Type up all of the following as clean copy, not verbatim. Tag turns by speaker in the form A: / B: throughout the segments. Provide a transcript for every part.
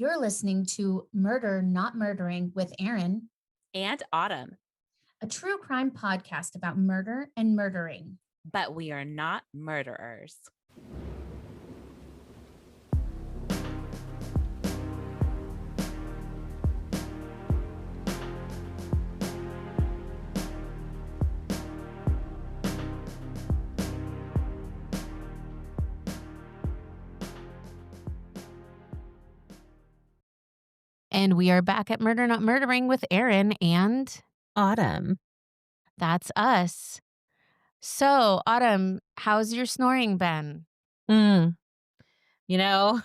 A: You're listening to Murder Not Murdering with Erin,
B: And Autumn,
A: a true crime podcast about murder and murdering.
B: but we are not murderers.
A: And we are back at Murder Not Murdering with Erin, and
B: Autumn.
A: that's us. So, Autumn, how's your snoring been?
B: Mm, you know,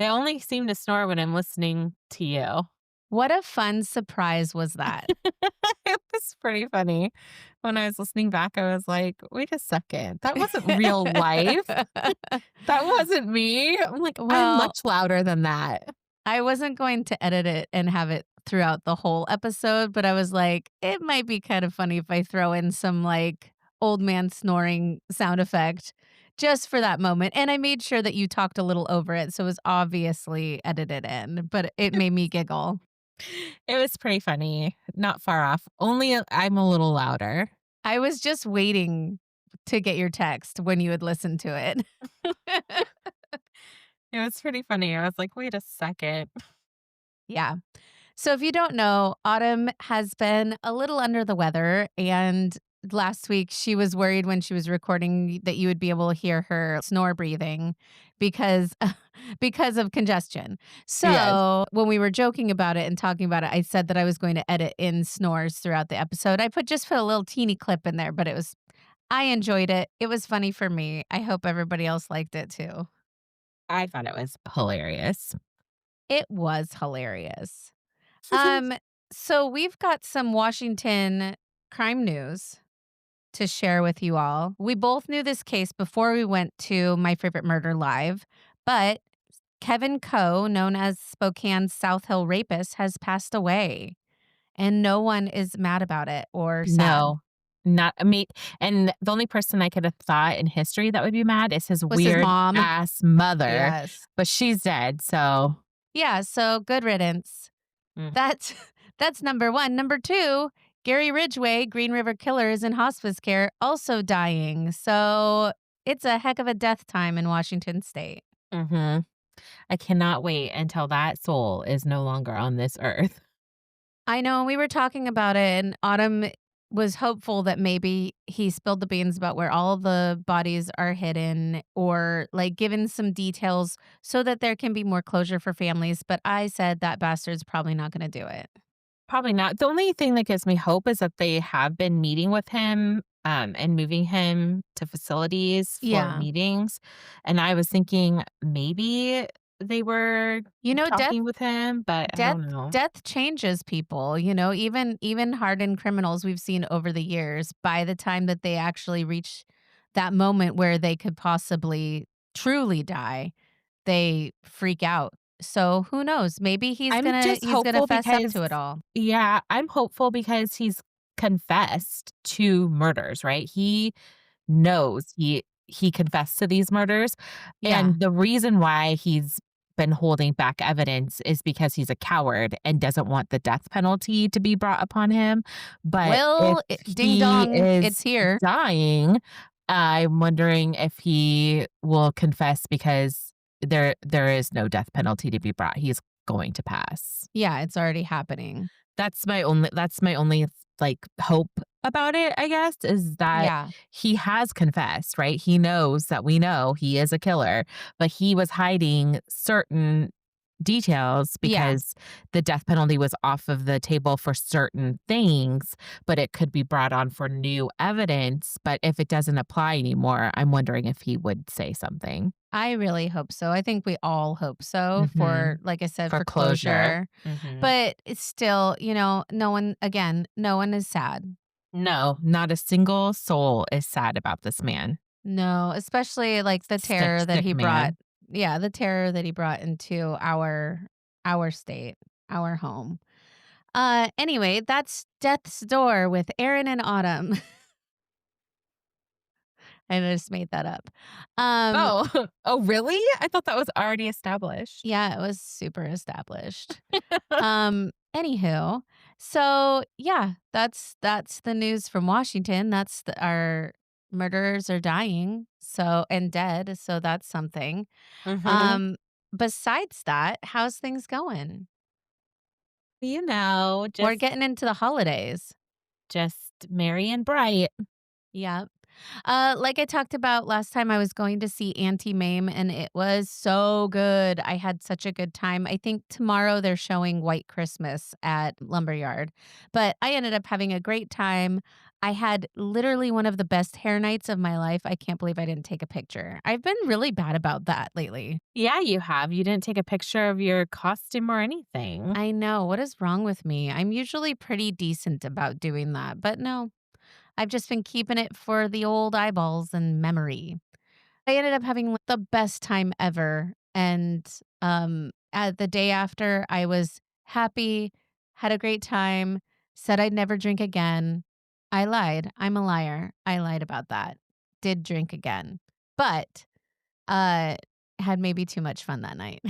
B: I only seem to snore when I'm listening to you.
A: What a fun surprise was that?
B: It was pretty funny. When I was listening back, I was like, wait a second. That wasn't real life. That wasn't me. I'm like, I'm
A: Well,
B: much louder than that.
A: I wasn't going to edit it and have it throughout the whole episode, but I was like, it might be kind of funny if I throw in some like old man snoring sound effect just for that moment. And I made sure that you talked a little over it. So it was obviously edited in, but it made me giggle.
B: It was pretty funny. Not far off. Only I'm a little louder.
A: I was just waiting to get your text when you had listened to it.
B: It was pretty funny. I was like, wait a second.
A: Yeah. So if you don't know, Autumn has been a little under the weather, and last week she was worried when she was recording that you would be able to hear her snore breathing because because of congestion.
B: Yes.
A: So when we were joking about it and talking about it, I said that I was going to edit in snores throughout the episode. I put a little teeny clip in there, but I enjoyed it. It was funny for me. I hope everybody else liked it too.
B: I thought it was hilarious.
A: It was hilarious. Um, so we've got some Washington crime news to share with you all. We both knew this case before we went to My Favorite Murder Live, but Kevin Coe, known as Spokane's South Hill rapist, has passed away, and no one is mad about it or sad.
B: No, not me. And the only person I could have thought in history that would be mad is his
A: Was his
B: weird
A: mom?
B: ass mother,
A: Yes.
B: but she's dead. So,
A: Yeah, so good riddance.
B: mm.
A: That's that's number 1. Number 2, Gary Ridgway, Green River Killer, is in hospice care, also dying. So it's a heck of a death time in Washington state.
B: Hmm. I cannot wait until that soul is no longer on this earth.
A: I know we were talking about it, and Autumn was hopeful that maybe he spilled the beans about where all the bodies are hidden or like given some details so that there can be more closure for families. But I said that bastard's probably not going to do it.
B: Probably not. The only thing that gives me hope is that they have been meeting with him, and moving him to facilities for
A: Yeah.
B: meetings. And I was thinking maybe they were
A: You know, death
B: talking with him, but I
A: Death
B: don't know.
A: death changes people, even hardened criminals we've seen over the years, by the time that they actually reach that moment where they could possibly truly die, they freak out. So who knows? Maybe
B: I'm just
A: he's gonna
B: hopeful
A: fess up
B: because
A: to it all.
B: yeah, I'm hopeful because he's confessed to murders, right? He knows he confessed to these murders,
A: Yeah.
B: and the reason why he's been holding back evidence is because he's a coward and doesn't want the death penalty to be brought upon him. But if
A: Well, ding
B: he
A: dong, it's
B: is
A: here.
B: dying, I'm wondering if he will confess because there is no death penalty to be brought. He's going to pass.
A: Yeah, it's already happening.
B: That's my only like hope about it, I guess, is that
A: Yeah.
B: he has confessed, right? He knows that we know he is a killer, but he was hiding certain details
A: Yeah.
B: because the death penalty was off of the table for certain things, but it could be brought on for new evidence. But if it doesn't apply anymore, I'm wondering if he would say something.
A: I really hope so. I think we all hope so for,
B: Mhm.
A: like I said,
B: For
A: for
B: closure.
A: closure.
B: Mhm.
A: But it's still, no one is sad.
B: No, not a single soul is sad about this man.
A: No, especially like the
B: Sick,
A: terror that
B: sick
A: he brought.
B: man.
A: Yeah, the terror that he brought into our state, our home. Anyway, that's Death's Door with Erin and Autumn. I just made that up. Um,
B: Oh. Oh, really? I thought that was already established.
A: yeah, it was super established. Anywho, so yeah, that's the news from Washington. Our murderers are dying, so and dead, so that's something.
B: Mhm.
A: Um, Besides that, how's things going?
B: You know,
A: We're
B: just
A: getting into the holidays.
B: just merry and bright.
A: Yep. Like I talked about last time, I was going to see Auntie Mame, and it was so good. I had such a good time. I think tomorrow they're showing White Christmas at Lumberyard, but I ended up having a great time. I had literally one of the best hair nights of my life. I can't believe I didn't take a picture. I've been really bad about that lately.
B: Yeah, you have. You didn't take a picture of your costume or anything.
A: I know. What is wrong with me? I'm usually pretty decent about doing that, but no, I've just been keeping it for the old eyeballs and memory. I ended up having, like, the best time ever, and, the day after, I was happy, had a great time, said I'd never drink again. I lied. I'm a liar. I lied about that. Did drink again, but, uh, had maybe too much fun that night.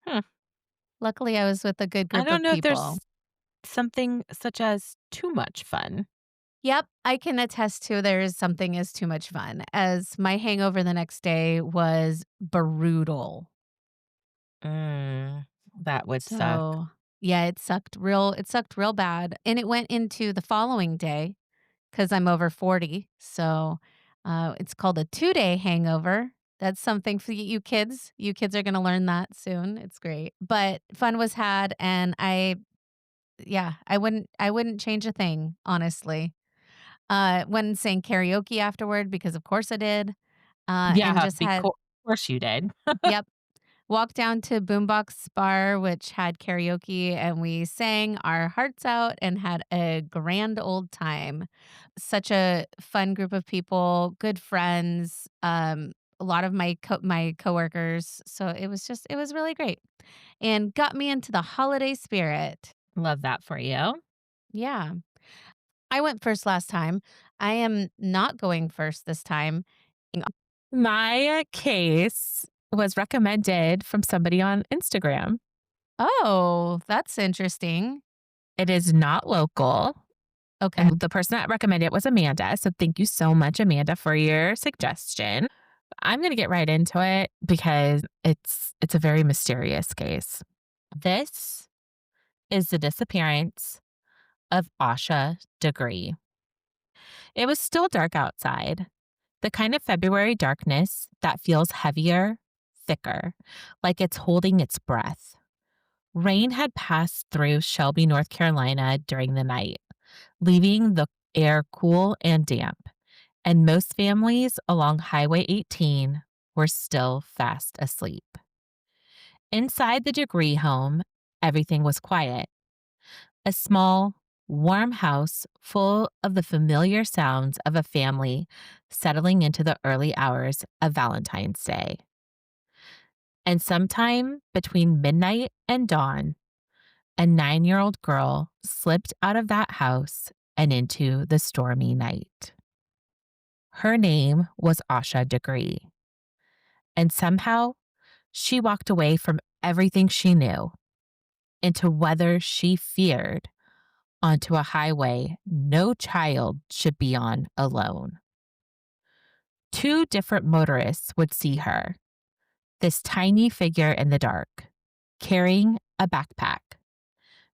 B: Hmm.
A: Luckily, I was with a good
B: I
A: group
B: don't
A: of
B: know if
A: people.
B: there's something such as too much fun.
A: Yep, I can attest to there is something as too much fun, as my hangover the next day was brutal.
B: Mm, that would suck.
A: So, yeah, it sucked real bad, and it went into the following day because 'cause I'm over 40, so, it's called a two-day hangover. That's something for you kids. You kids are gonna learn that soon, it's great, but fun was had, and I wouldn't change a thing, honestly. Went and sang karaoke afterward because of course I did, and
B: Yeah,
A: just had
B: of course you did.
A: yep. Walked down to Boombox Bar, which had karaoke, and we sang our hearts out and had a grand old time. Such a fun group of people, good friends, a lot of my coworkers. So it was really great and got me into the holiday spirit.
B: Love that for you.
A: Yeah. I went first last time. I am not going first this time.
B: My case was recommended from somebody on Instagram.
A: Oh, that's interesting.
B: It is not local,
A: Okay.
B: and the person that recommended it was Amanda, so thank you so much, Amanda, for your suggestion. I'm gonna get right into it because it's a very mysterious case. This is the disappearance of Asha Degree. It was still dark outside, the kind of February darkness that feels heavier, thicker, like it's holding its breath. Rain had passed through Shelby, North Carolina during the night, leaving the air cool and damp, and most families along Highway 18 were still fast asleep. Inside the Degree home, everything was quiet. A small, warm house full of the familiar sounds of a family settling into the early hours of Valentine's Day. And sometime between midnight and dawn, a 9-year-old girl slipped out of that house and into the stormy night. Her name was Asha Degree, and somehow she walked away from everything she knew into weather she feared onto a highway no child should be on alone. Two different motorists would see her, this tiny figure in the dark, carrying a backpack,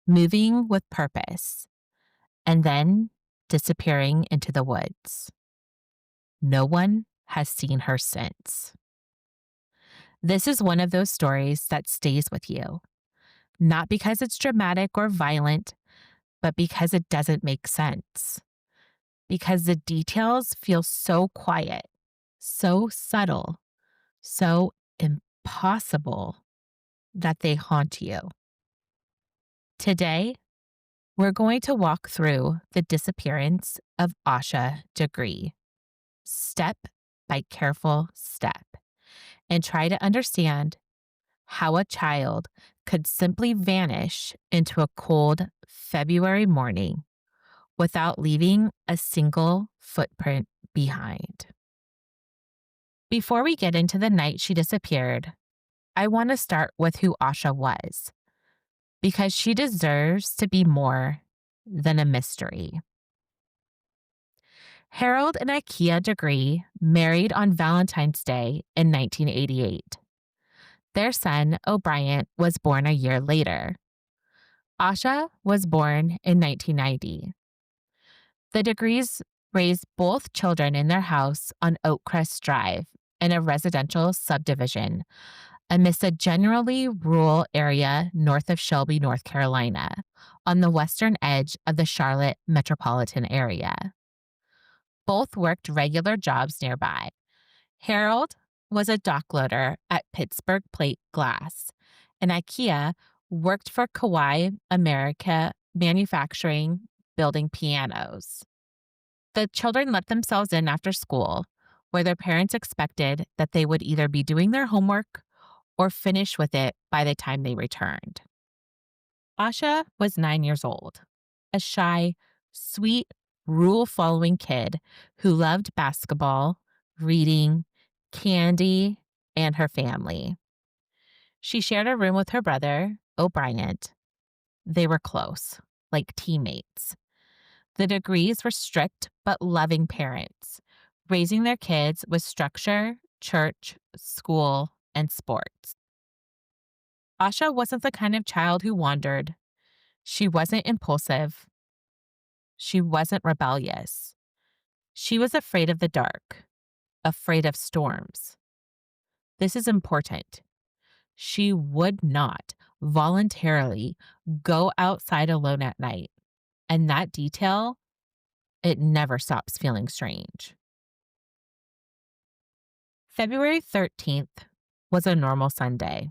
B: moving with purpose, and then disappearing into the woods. No one has seen her since. This is one of those stories that stays with you, not because it's dramatic or violent, but because it doesn't make sense. Because the details feel so quiet, so subtle, so impossible that they haunt you. Today, we're going to walk through the disappearance of Asha Degree, step by careful step, and try to understand how a child could simply vanish into a cold February morning without leaving a single footprint behind. Before we get into the night she disappeared, I want to start with who Asha was, because she deserves to be more than a mystery. Harold and Asha Degree married on Valentine's Day in 1988. Their son, O'Brien, was born a year later. Asha was born in 1990. The Degrees raised both children in their house on Oakcrest Drive in a residential subdivision amidst a generally rural area north of Shelby, North Carolina, on the western edge of the Charlotte metropolitan area. Both worked regular jobs nearby. Harold was a dock loader at Pittsburgh Plate Glass, and IKEA worked for Kauai America Manufacturing, building pianos. The children let themselves in after school, where their parents expected that they would either be doing their homework or finish with it by the time they returned. Asha was 9 years old, a shy, sweet, rule-following kid who loved basketball, reading, candy, and her family. She shared a room with her brother, O'Brien. They were close, like teammates. The Degrees were strict but loving parents, raising their kids with structure, church, school, and sports. Asha wasn't the kind of child who wandered. She wasn't impulsive. She wasn't rebellious. She was afraid of the dark, afraid of storms. This is important. She would not voluntarily go outside alone at night, and that detail, it never stops feeling strange. February 13th was a normal Sunday.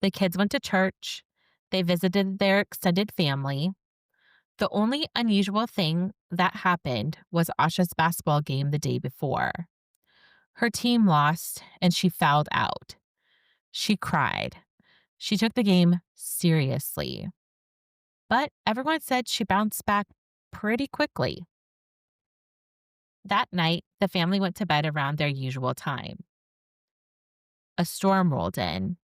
B: The kids went to church. They visited their extended family. The only unusual thing that happened was Asha's basketball game the day before. Her team lost and she fouled out. She cried. She took the game seriously. But everyone said she bounced back pretty quickly. That night, the family went to bed around their usual time. A storm rolled in,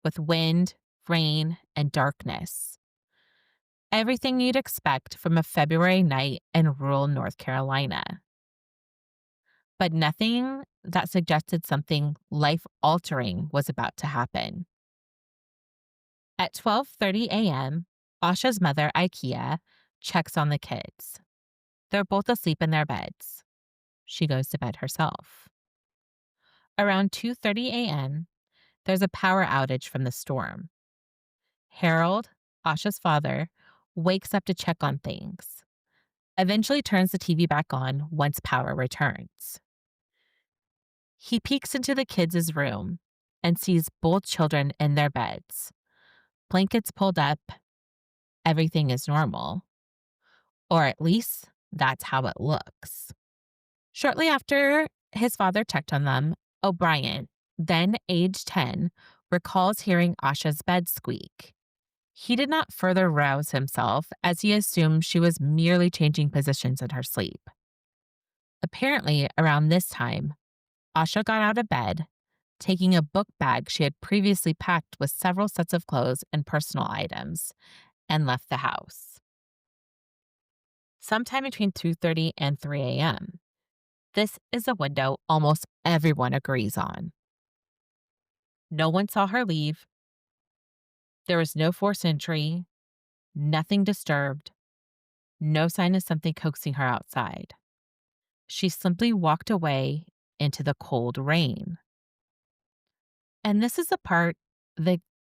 B: with wind, rain, and darkness. Everything you'd expect from a February night in rural North Carolina. But nothing that suggested something life-altering was about to happen. At 12:30 a.m., Asha's mother, Ikea, checks on the kids. They're both asleep in their beds. She goes to bed herself. Around 2:30 a.m., there's a power outage from the storm. Harold, Asha's father, wakes up to check on things, eventually turns the TV back on once power returns. He peeks into the kids' room and sees both children in their beds. Blankets pulled up. Everything is normal. Or at least that's how it looks. Shortly after his father checked on them, O'Brien, then age 10, recalls hearing Asha's bed squeak. He did not further rouse himself as he assumed she was merely changing positions in her sleep. Apparently, around this time, Asha got out of bed, taking a book bag she had previously packed with several sets of clothes and personal items, and left the house. Sometime between 2:30 and 3 a.m. This is a window almost everyone agrees on. No one saw her leave. There was no forced entry, nothing disturbed, no sign of something coaxing her outside. She simply walked away into the cold rain. And this is the part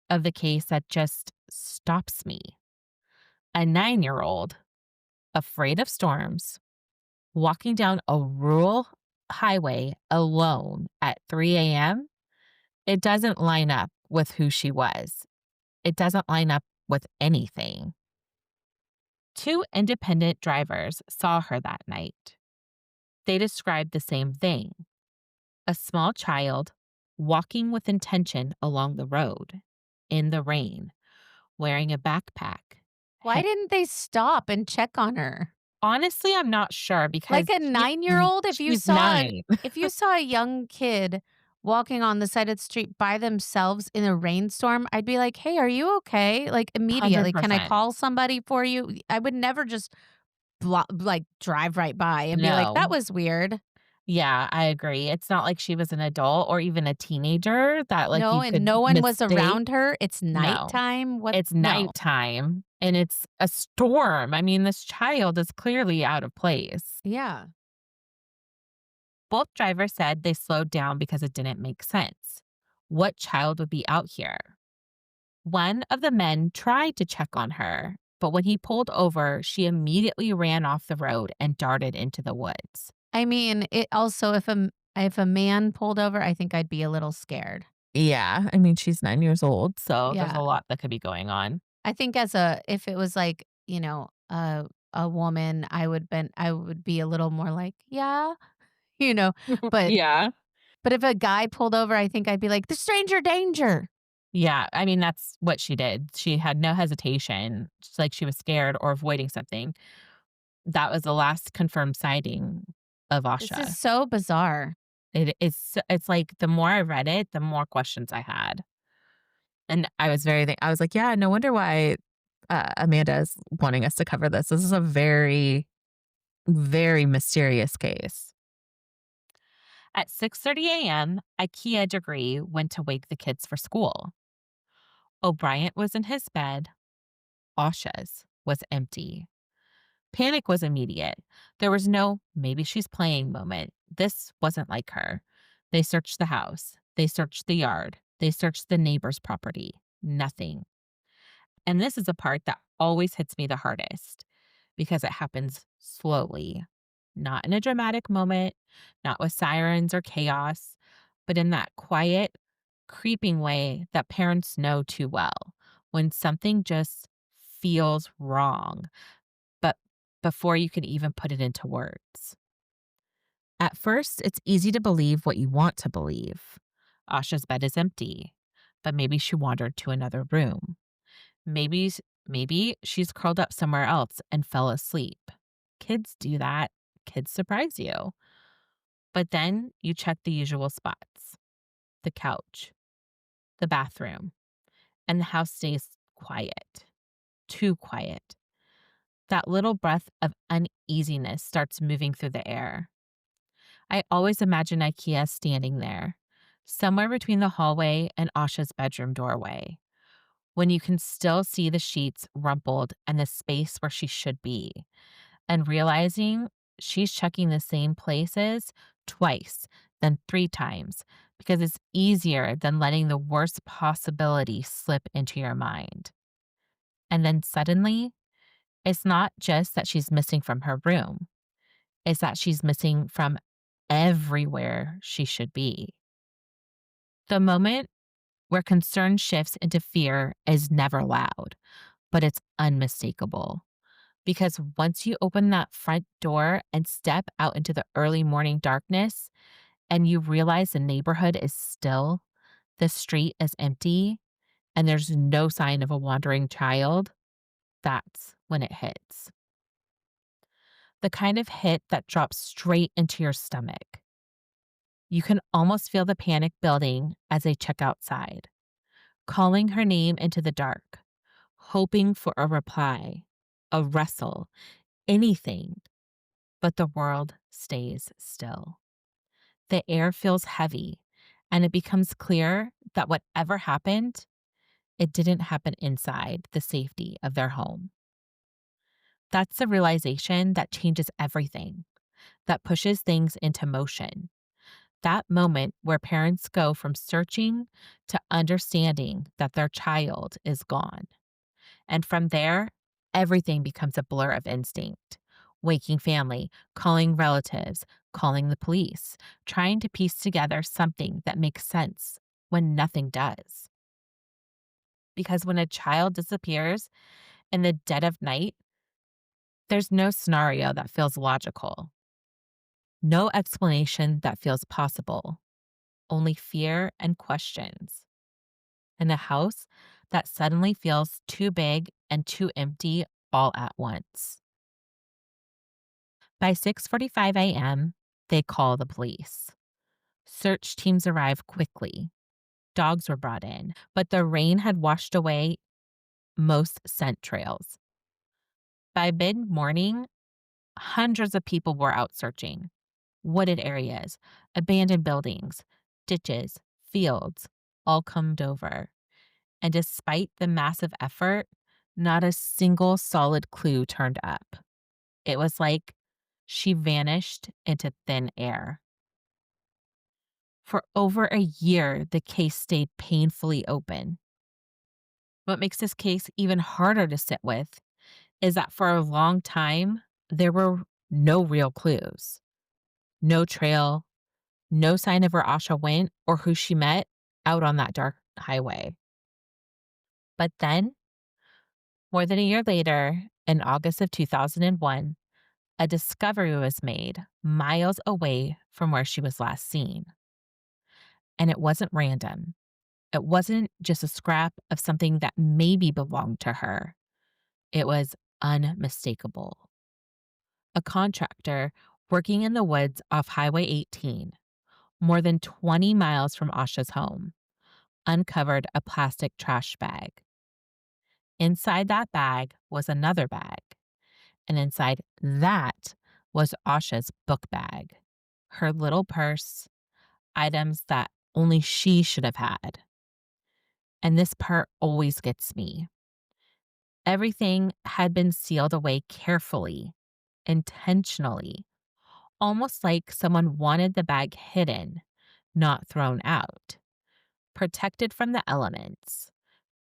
B: of the case that just stops me. A 9-year-old, afraid of storms, walking down a rural highway alone at 3 a.m., it doesn't line up with who she was. It doesn't line up with anything. 2 independent drivers saw her that night. They described the same thing: a small child walking with intention along the road, in the rain, wearing a backpack.
A: Why didn't they stop and check on her?
B: Honestly, I'm not sure
A: Like
B: because
A: a 9-year-old,
B: she's 9.
A: if you saw a young kid walking on the side of the street by themselves in a rainstorm, I'd be like, "Hey, are you okay?" Like, immediately, "Can I
B: 100%.
A: call somebody for you?" I would never just like, drive right by and be like, "That
B: No.
A: was weird."
B: Yeah, I agree. It's not like she was an adult or even a teenager that, like,
A: No,
B: you
A: and
B: could
A: no one was
B: mistake.
A: around her. It's
B: No.
A: nighttime. What
B: It's
A: no.
B: nighttime, and it's a storm. I mean, this child is clearly out of place.
A: Yeah.
B: Both drivers said they slowed down because it didn't make sense. What child would be out here? One of the men tried to check on her, but when he pulled over, she immediately ran off the road and darted into the woods.
A: I mean, it also if a man pulled over, I think I'd be a little scared.
B: Yeah, I mean, she's 9 years old, so there's
A: Yeah.
B: a lot that could be going on.
A: I think if it was like, a woman, I would be a little more like, "Yeah," you know, but
B: Yeah.
A: if a guy pulled over, I think I'd be like, "The stranger danger."
B: Yeah, I mean, that's what she did. She had no hesitation. It's like she was scared or avoiding something. That was the last confirmed sighting of
A: This is
B: Asha.
A: so bizarre.
B: It's like the more I read it, the more questions I had. And I was like, "Yeah, no wonder why, Amanda is wanting us to cover this. This is a very, very mysterious case." At 6:30 a.m., IKEA Degree went to wake the kids for school. O'Brien was in his bed. Asha's was empty. Panic was immediate. There was no "maybe she's playing" moment. This wasn't like her. They searched the house. They searched the yard. They searched the neighbor's property. Nothing. And this is the part that always hits me the hardest because it happens slowly, not in a dramatic moment, not with sirens or chaos, but in that quiet, creeping way that parents know too well when something just feels wrong, but before you can even put it into words. At first, it's easy to believe what you want to believe. Asha's bed is empty, but maybe she wandered to another room. Maybe maybe she's curled up somewhere else and fell asleep. Kids do that. Kids surprise you. But then you check the usual spots: the couch, the bathroom, and the house stays quiet. Too quiet. That little breath of uneasiness starts moving through the air. I always imagine IKEA standing there, somewhere between the hallway and Asha's bedroom doorway, when you can still see the sheets rumpled and the space where she should be, and realizing she's checking the same places twice, then 3 times, because it's easier than letting the worst possibility slip into your mind. And then suddenly, it's not just that she's missing from her room, it's that she's missing from everywhere she should be. The moment where concern shifts into fear is never loud, but it's unmistakable. Because once you open that front door and step out into the early morning darkness and you realize the neighborhood is still, the street is empty, and there's no sign of a wandering child, that's when it hits. The kind of hit that drops straight into your stomach. You can almost feel the panic building as they check outside, calling her name into the dark, hoping for a reply, a rustle, anything, but the world stays still. The air feels heavy, and it becomes clear that whatever happened, it didn't happen inside the safety of their home. That's the realization that changes everything, that pushes things into motion. That moment where parents go from searching to understanding that their child is gone. And from there, everything becomes a blur of instinct. Waking family, calling relatives, calling the police, trying to piece together something that makes sense when nothing does. Because when a child disappears in the dead of night, there's no scenario that feels logical, no explanation that feels possible, only fear and questions. In a house that suddenly feels too big and too empty all at once. By 6:45 a.m., they call the police. Search teams arrive quickly. Dogs were brought in, but the rain had washed away most scent trails. By mid-morning, hundreds of people were out searching. Wooded areas, abandoned buildings, ditches, fields, all combed over. And despite the massive effort, not a single solid clue turned up. It was like she vanished into thin air. For over a year, the case stayed painfully open. What makes this case even harder to sit with is that for a long time, there were no real clues, no trail, no sign of where Asha went or who she met out on that dark highway. But then, more than a year later, in August of 2001, a discovery was made miles away from where she was last seen. And it wasn't random. It wasn't just a scrap of something that maybe belonged to her. It was unmistakable. A contractor working in the woods off Highway 18, more than 20 miles from Asha's home, uncovered a plastic trash bag. Inside that bag was another bag, and inside that was Asha's book bag, her little purse, items that only she should have had. And this part always gets me. Everything had been sealed away carefully, intentionally, almost like someone wanted the bag hidden, not thrown out, protected from the elements,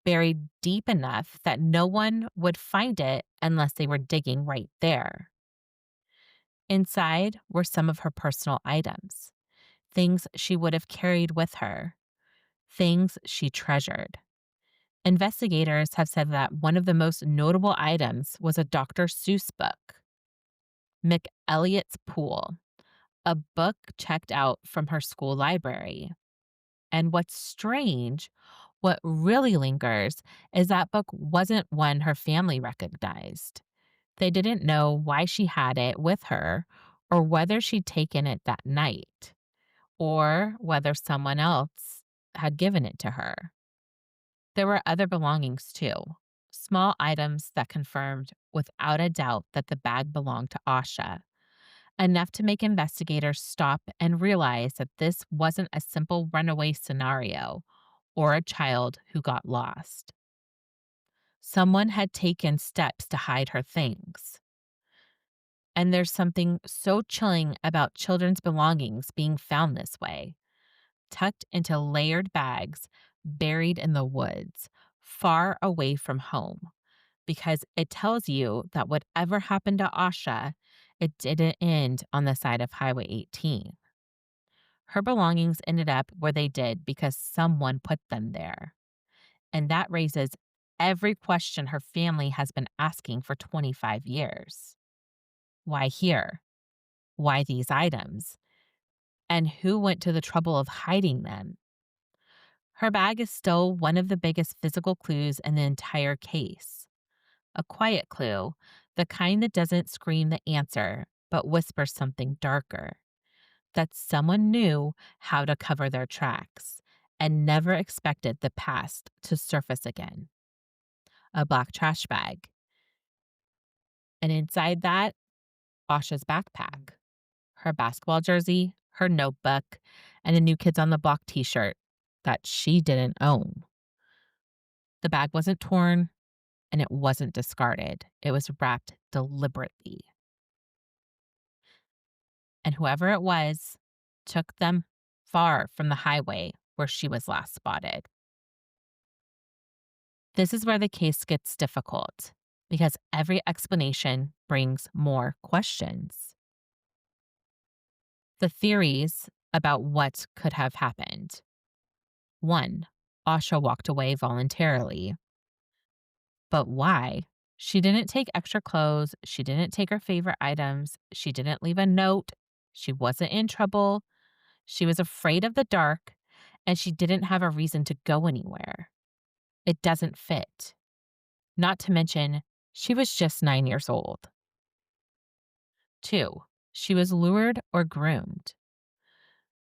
B: buried deep enough that no one would find it unless they were digging right there. Inside were some of her personal items, things she would have carried with her, things she treasured. Investigators have said that one of the most notable items was a Dr. Seuss book, McElliot's Pool, a book checked out from her school library. And what's strange, what really lingers, is that book wasn't one her family recognized. They didn't know why she had it with her or whether she'd taken it that night or whether someone else had given it to her. There were other belongings too, small items that confirmed without a doubt that the bag belonged to Asha, enough to make investigators stop and realize that this wasn't a simple runaway scenario or a child who got lost. Someone had taken steps to hide her things. And there's something so chilling about children's belongings being found this way, tucked into layered bags, buried in the woods, far away from home, because it tells you that whatever happened to Asha, it didn't end on the side of Highway 18. Her belongings ended up where they did because someone put them there. And that raises every question her family has been asking for 25 years. Why here? Why these items? And who went to the trouble of hiding them? Her bag is still one of the biggest physical clues in the entire case. A quiet clue, the kind that doesn't scream the answer, but whispers something darker. That someone knew how to cover their tracks and never expected the past to surface again. A black trash bag. And inside that, Asha's backpack, her basketball jersey, her notebook, and a New Kids on the Block t-shirt that she didn't own. The bag wasn't torn and it wasn't discarded. It was wrapped deliberately. And whoever it was took them far from the highway where she was last spotted. This is where the case gets difficult because every explanation brings more questions. The theories about what could have happened. 1. Asha walked away voluntarily. But why? She didn't take extra clothes. She didn't take her favorite items. She didn't leave a note. She wasn't in trouble. She was afraid of the dark, and she didn't have a reason to go anywhere. It doesn't fit. Not to mention, she was just 9 years old. 2. she was lured or groomed.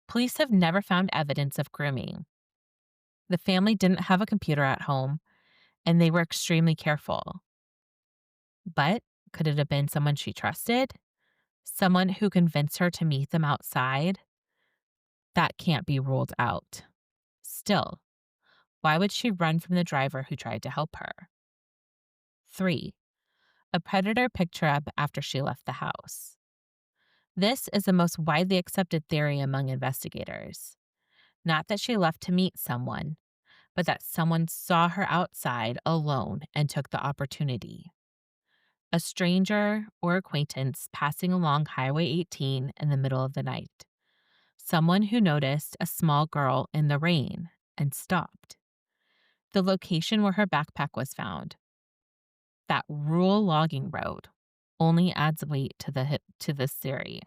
B: Police have never found evidence of grooming. The family didn't have a computer at home, and they were extremely careful. But could it have been someone she trusted? Someone who convinced her to meet them outside? That can't be ruled out. Still, why would she run from the driver who tried to help her? 3. A predator picked her up after she left the house. This is the most widely accepted theory among investigators. Not that she left to meet someone, but that someone saw her outside alone and took the opportunity. A stranger or acquaintance passing along Highway 18 in the middle of the night. Someone who noticed a small girl in the rain and stopped. The location where her backpack was found, that rural logging road, only adds weight to this theory.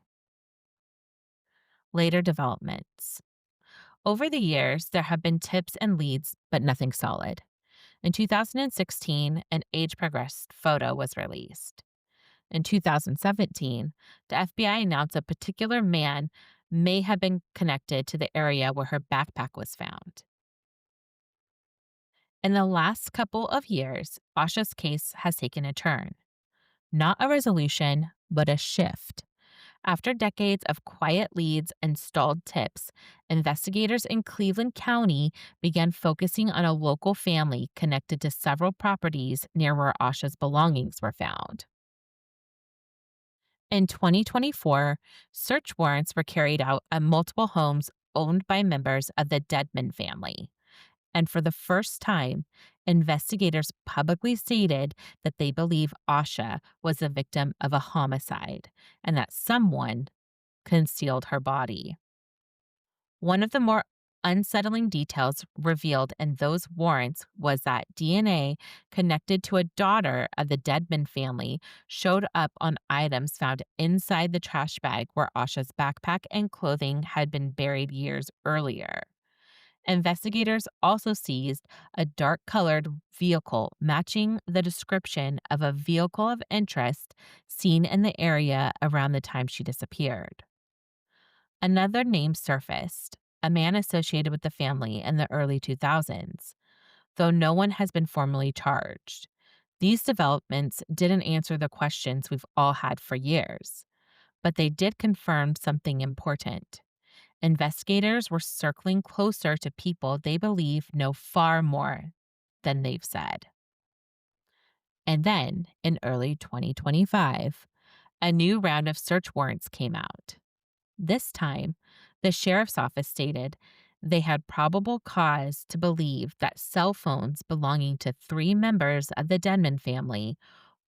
B: Later developments. Over the years, there have been tips and leads, but nothing solid. In 2016, an age progressed photo was released. In 2017, the FBI announced a particular man may have been connected to the area where her backpack was found. In the last couple of years, Asha's case has taken a turn. Not a resolution, but a shift. After decades of quiet leads and stalled tips, investigators in Cleveland County began focusing on a local family connected to several properties near where Asha's belongings were found. In 2024, search warrants were carried out at multiple homes owned by members of the Dedman family. And for the first time, investigators publicly stated that they believe Asha was the victim of a homicide and that someone concealed her body. One of the more unsettling details revealed in those warrants was that DNA connected to a daughter of the Dedman family showed up on items found inside the trash bag where Asha's backpack and clothing had been buried years earlier. Investigators also seized a dark colored vehicle matching the description of a vehicle of interest seen in the area around the time she disappeared. Another name surfaced, a man associated with the family in the early 2000s, though no one has been formally charged. These developments didn't answer the questions we've all had for years, but they did confirm something important. Investigators were circling closer to people they believe know far more than they've said. And then, in early 2025, a new round of search warrants came out. This time, the sheriff's office stated they had probable cause to believe that cell phones belonging to 3 members of the Denman family,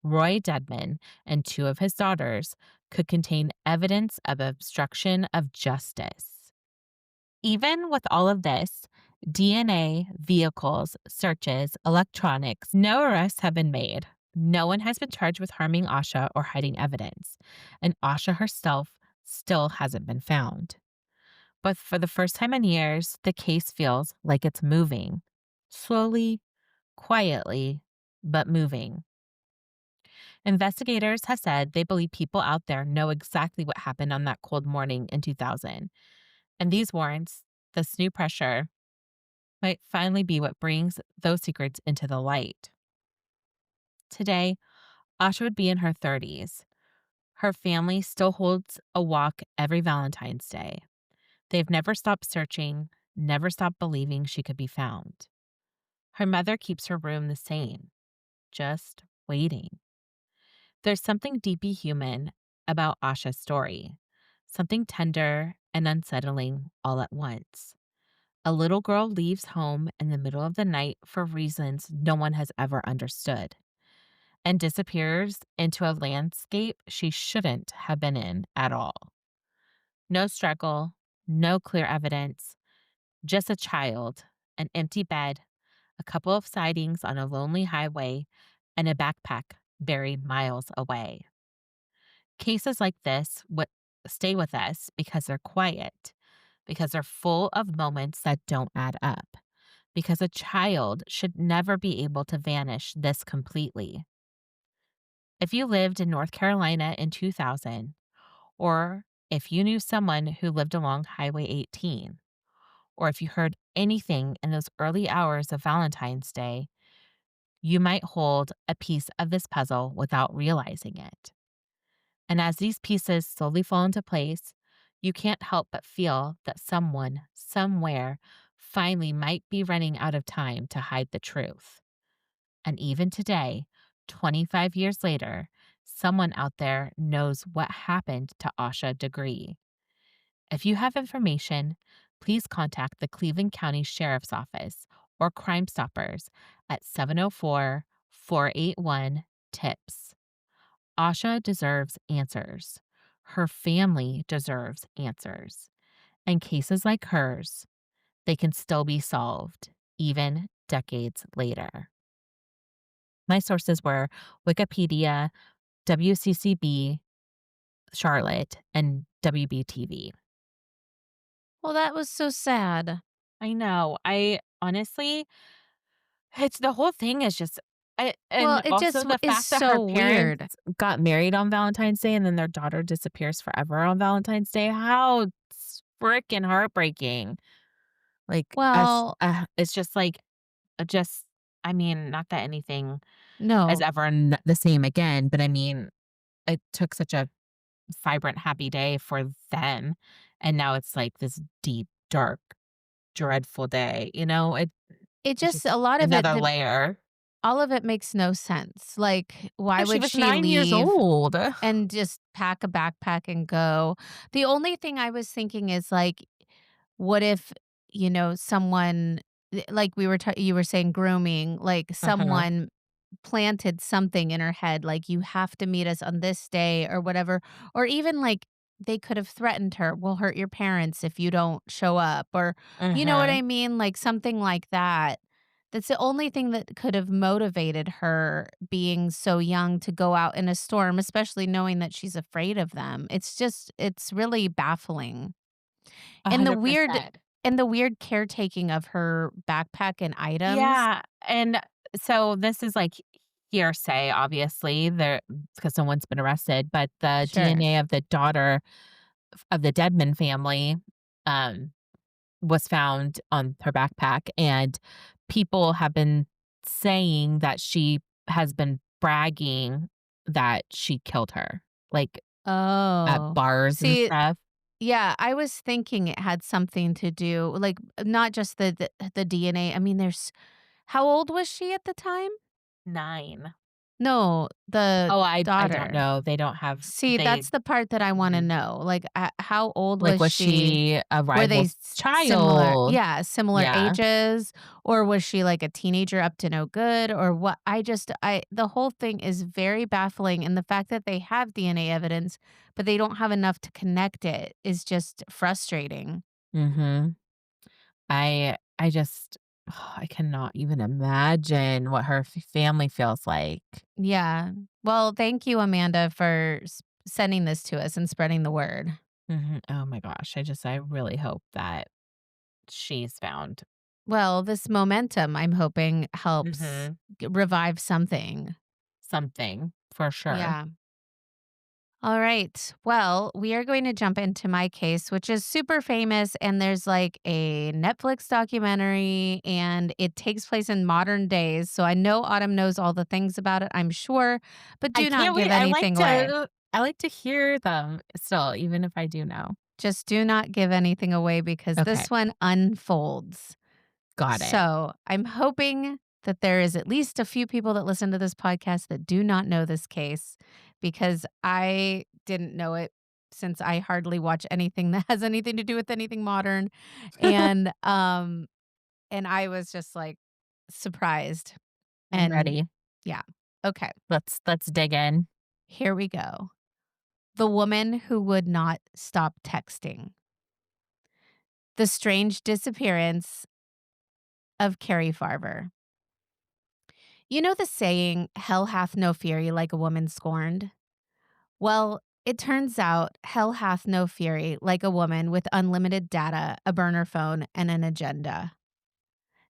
B: Roy Dedman and 2 of his daughters, could contain evidence of obstruction of justice. Even with all of this, DNA, vehicles, searches, electronics, no arrests have been made. No one has been charged with harming Asha or hiding evidence, and Asha herself still hasn't been found. But for the first time in years, the case feels like it's moving. Slowly, quietly, but moving. Investigators have said they believe people out there know exactly what happened on that cold morning in 2000. And these warrants, this new pressure, might finally be what brings those secrets into the light. Today, Asha would be in her 30s. Her family still holds a walk every Valentine's Day. They've never stopped searching, never stopped believing she could be found. Her mother keeps her room the same, just waiting. There's something deeply human about Asha's story, something tender and unsettling all at once. A little girl leaves home in the middle of the night for reasons no one has ever understood and disappears into a landscape she shouldn't have been in at all. No struggle, no clear evidence, just a child, an empty bed, a couple of sightings on a lonely highway, and a backpack buried miles away. Cases like this stay with us because they're quiet, because they're full of moments that don't add up, because a child should never be able to vanish this completely. If you lived in North Carolina in 2000, or if you knew someone who lived along Highway 18, or if you heard anything in those early hours of Valentine's Day, you might hold a piece of this puzzle without realizing it. And as these pieces slowly fall into place, you can't help but feel that someone, somewhere, finally might be running out of time to hide the truth. And even today, 25 years later, someone out there knows what happened to Asha Degree. If you have information, please contact the Cleveland County Sheriff's Office or Crime Stoppers at 704-481 TIPS. Asha deserves answers. Her family deserves answers. And cases like hers, they can still be solved, even decades later. My sources were Wikipedia, WCCB, Charlotte, and WBTV.
A: Well, that was so sad.
B: I know. I honestly, it's the whole thing is just,
A: Well,
B: and
A: it
B: also
A: just
B: the
A: is
B: fact that her
A: so
B: parents
A: weird.
B: got married on Valentine's Day and then their daughter disappears forever on Valentine's Day. How freaking heartbreaking. Like, as
A: Well,
B: it's just like, just, I mean, not that anything is
A: no.
B: ever the same again, but I mean, it took such a vibrant, happy day for them. And now it's like this deep, dark, dreadful day.
A: It
B: It's
A: just
B: just
A: a lot of it
B: another
A: did
B: layer.
A: all of it makes no sense. Like, why
B: Yeah, she
A: would
B: was
A: she
B: 9 years
A: leave
B: old.
A: and just pack a backpack and go? The only thing I was thinking is, like, what if, someone like you were saying grooming, like,
B: Uh-huh,
A: someone planted something in her head, like, "You have to meet us on this day," or whatever, or even, like, they could have threatened her, "We'll hurt your parents if you don't show up," or you know what
B: uh-huh.
A: I mean? Like, something like that. That's the only thing that could have motivated her being so young to go out in a storm, especially knowing that she's afraid of them. It's really baffling. And the weird
B: 100%.
A: and the weird caretaking of her backpack and items.
B: Yeah, and so this is, like, hearsay, obviously, there because someone's been arrested, but the
A: Sure.
B: DNA of the daughter of the Deadman family, um, was found on her backpack, and people have been saying that she has been bragging that she killed her, like, at
A: Oh.
B: bars and
A: See,
B: stuff.
A: yeah, I was thinking it had something to do like, not just the DNA. I mean, there's how old was she at the time?
B: 9.
A: No, the
B: Oh, I don't
A: daughter.
B: know, they don't have
A: See,
B: they
A: that's the part that I wanna
B: mhm.
A: know. Like, how old
B: Like,
A: was
B: was
A: she?
B: she a
A: Were they
B: rival's
A: similar,
B: child?
A: yeah, similar
B: Yeah.
A: ages, or was she, like, a teenager up to no good, or what? I the whole thing is very baffling, and the fact that they have DNA evidence, but they don't have enough to connect it is just frustrating.
B: Mhm. I just I cannot even imagine what her family feels like.
A: Yeah. Well, thank you, Amanda, for sending this to us and spreading the word.
B: Mhm. Oh my gosh, I really hope that she's found.
A: Well, this momentum, I'm hoping, helps
B: Mhm.
A: revive something.
B: Something, for sure.
A: Yeah. All right. Well, we are going to jump into my case, which is super famous. And there's like a Netflix documentary, and it takes place in modern days. So I know Autumn knows all the things about it, I'm sure, but
B: I
A: do not
B: can't
A: give
B: wait,
A: anything away.
B: I like to hear them still, even if I do know.
A: Just do not give anything away because
B: Okay,
A: this one unfolds.
B: got it.
A: So I'm hoping that there is at least a few people that listen to this podcast that do not know this case, because I didn't know it since I hardly watch anything that has anything to do with anything modern. And and I was just like surprised.
B: I'm
A: And
B: ready.
A: yeah. Okay,
B: Let's dig in.
A: here we go. The woman who would not stop texting. The strange disappearance of Cari Farver. You know the saying, hell hath no fury like a woman scorned? Well, it turns out hell hath no fury like a woman with unlimited data, a burner phone, and an agenda.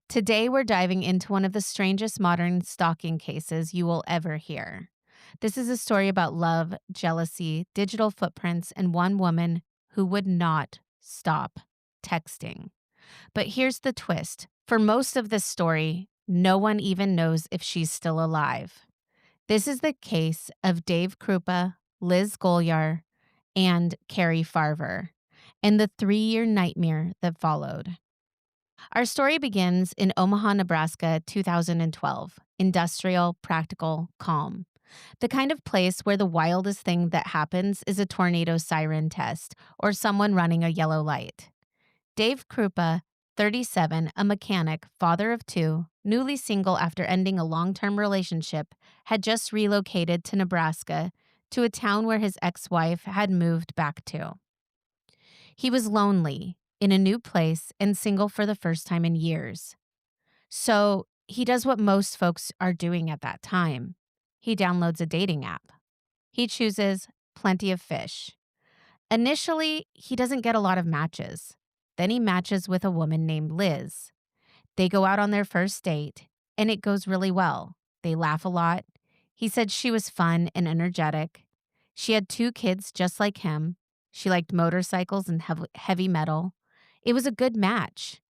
A: Today, we're diving into one of the strangest modern stalking cases you will ever hear. This is a story about love, jealousy, digital footprints, and one woman who would not stop texting. But here's the twist: for most of this story, no one even knows if she's still alive. This is the case of Dave Kroupa, Liz Golyar, and Cari Farver, and the 3-year nightmare that followed. Our story begins in Omaha, Nebraska, 2012. Industrial, practical, calm. The kind of place where the wildest thing that happens is a tornado siren test or someone running a yellow light. Dave Kroupa, 37, a mechanic, father of two, newly single after ending a long term relationship, had just relocated to Nebraska, to a town where his ex wife had moved back to. He was lonely, in a new place, and single for the first time in years. So he does what most folks are doing at that time: he downloads a dating app. He chooses Plenty of Fish. Initially, he doesn't get a lot of matches. Then he matches with a woman named Liz. They go out on their first date, and it goes really well. They laugh a lot. He said she was fun and energetic. She had 2 kids just like him. She liked motorcycles and heavy metal. It was a good match.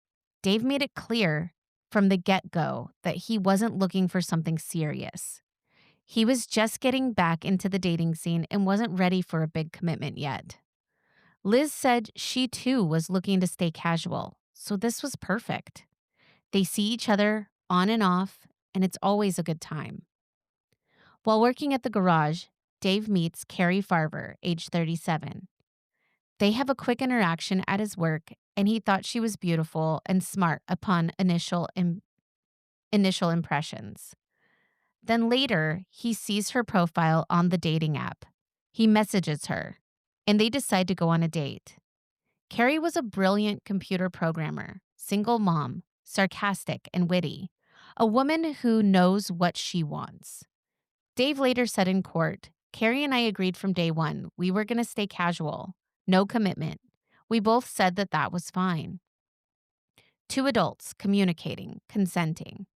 A: Dave made it clear from the get go that he wasn't looking for something serious. He was just getting back into the dating scene and wasn't ready for a big commitment yet. Liz said she too was looking to stay casual, so this was perfect. They see each other on and off, and it's always a good time. While working at the garage, Dave meets Cari Farver, age 37. They have a quick interaction at his work, and he thought she was beautiful and smart upon initial impressions. Then later, he sees her profile on the dating app. He messages her, and they decide to go on a date. Carrie was a brilliant computer programmer, single mom, sarcastic and witty, a woman who knows what she wants. Dave later said in court, "Carrie and I agreed from day one we were going to stay casual, no commitment. We both said that that was fine." 2 adults communicating, consenting.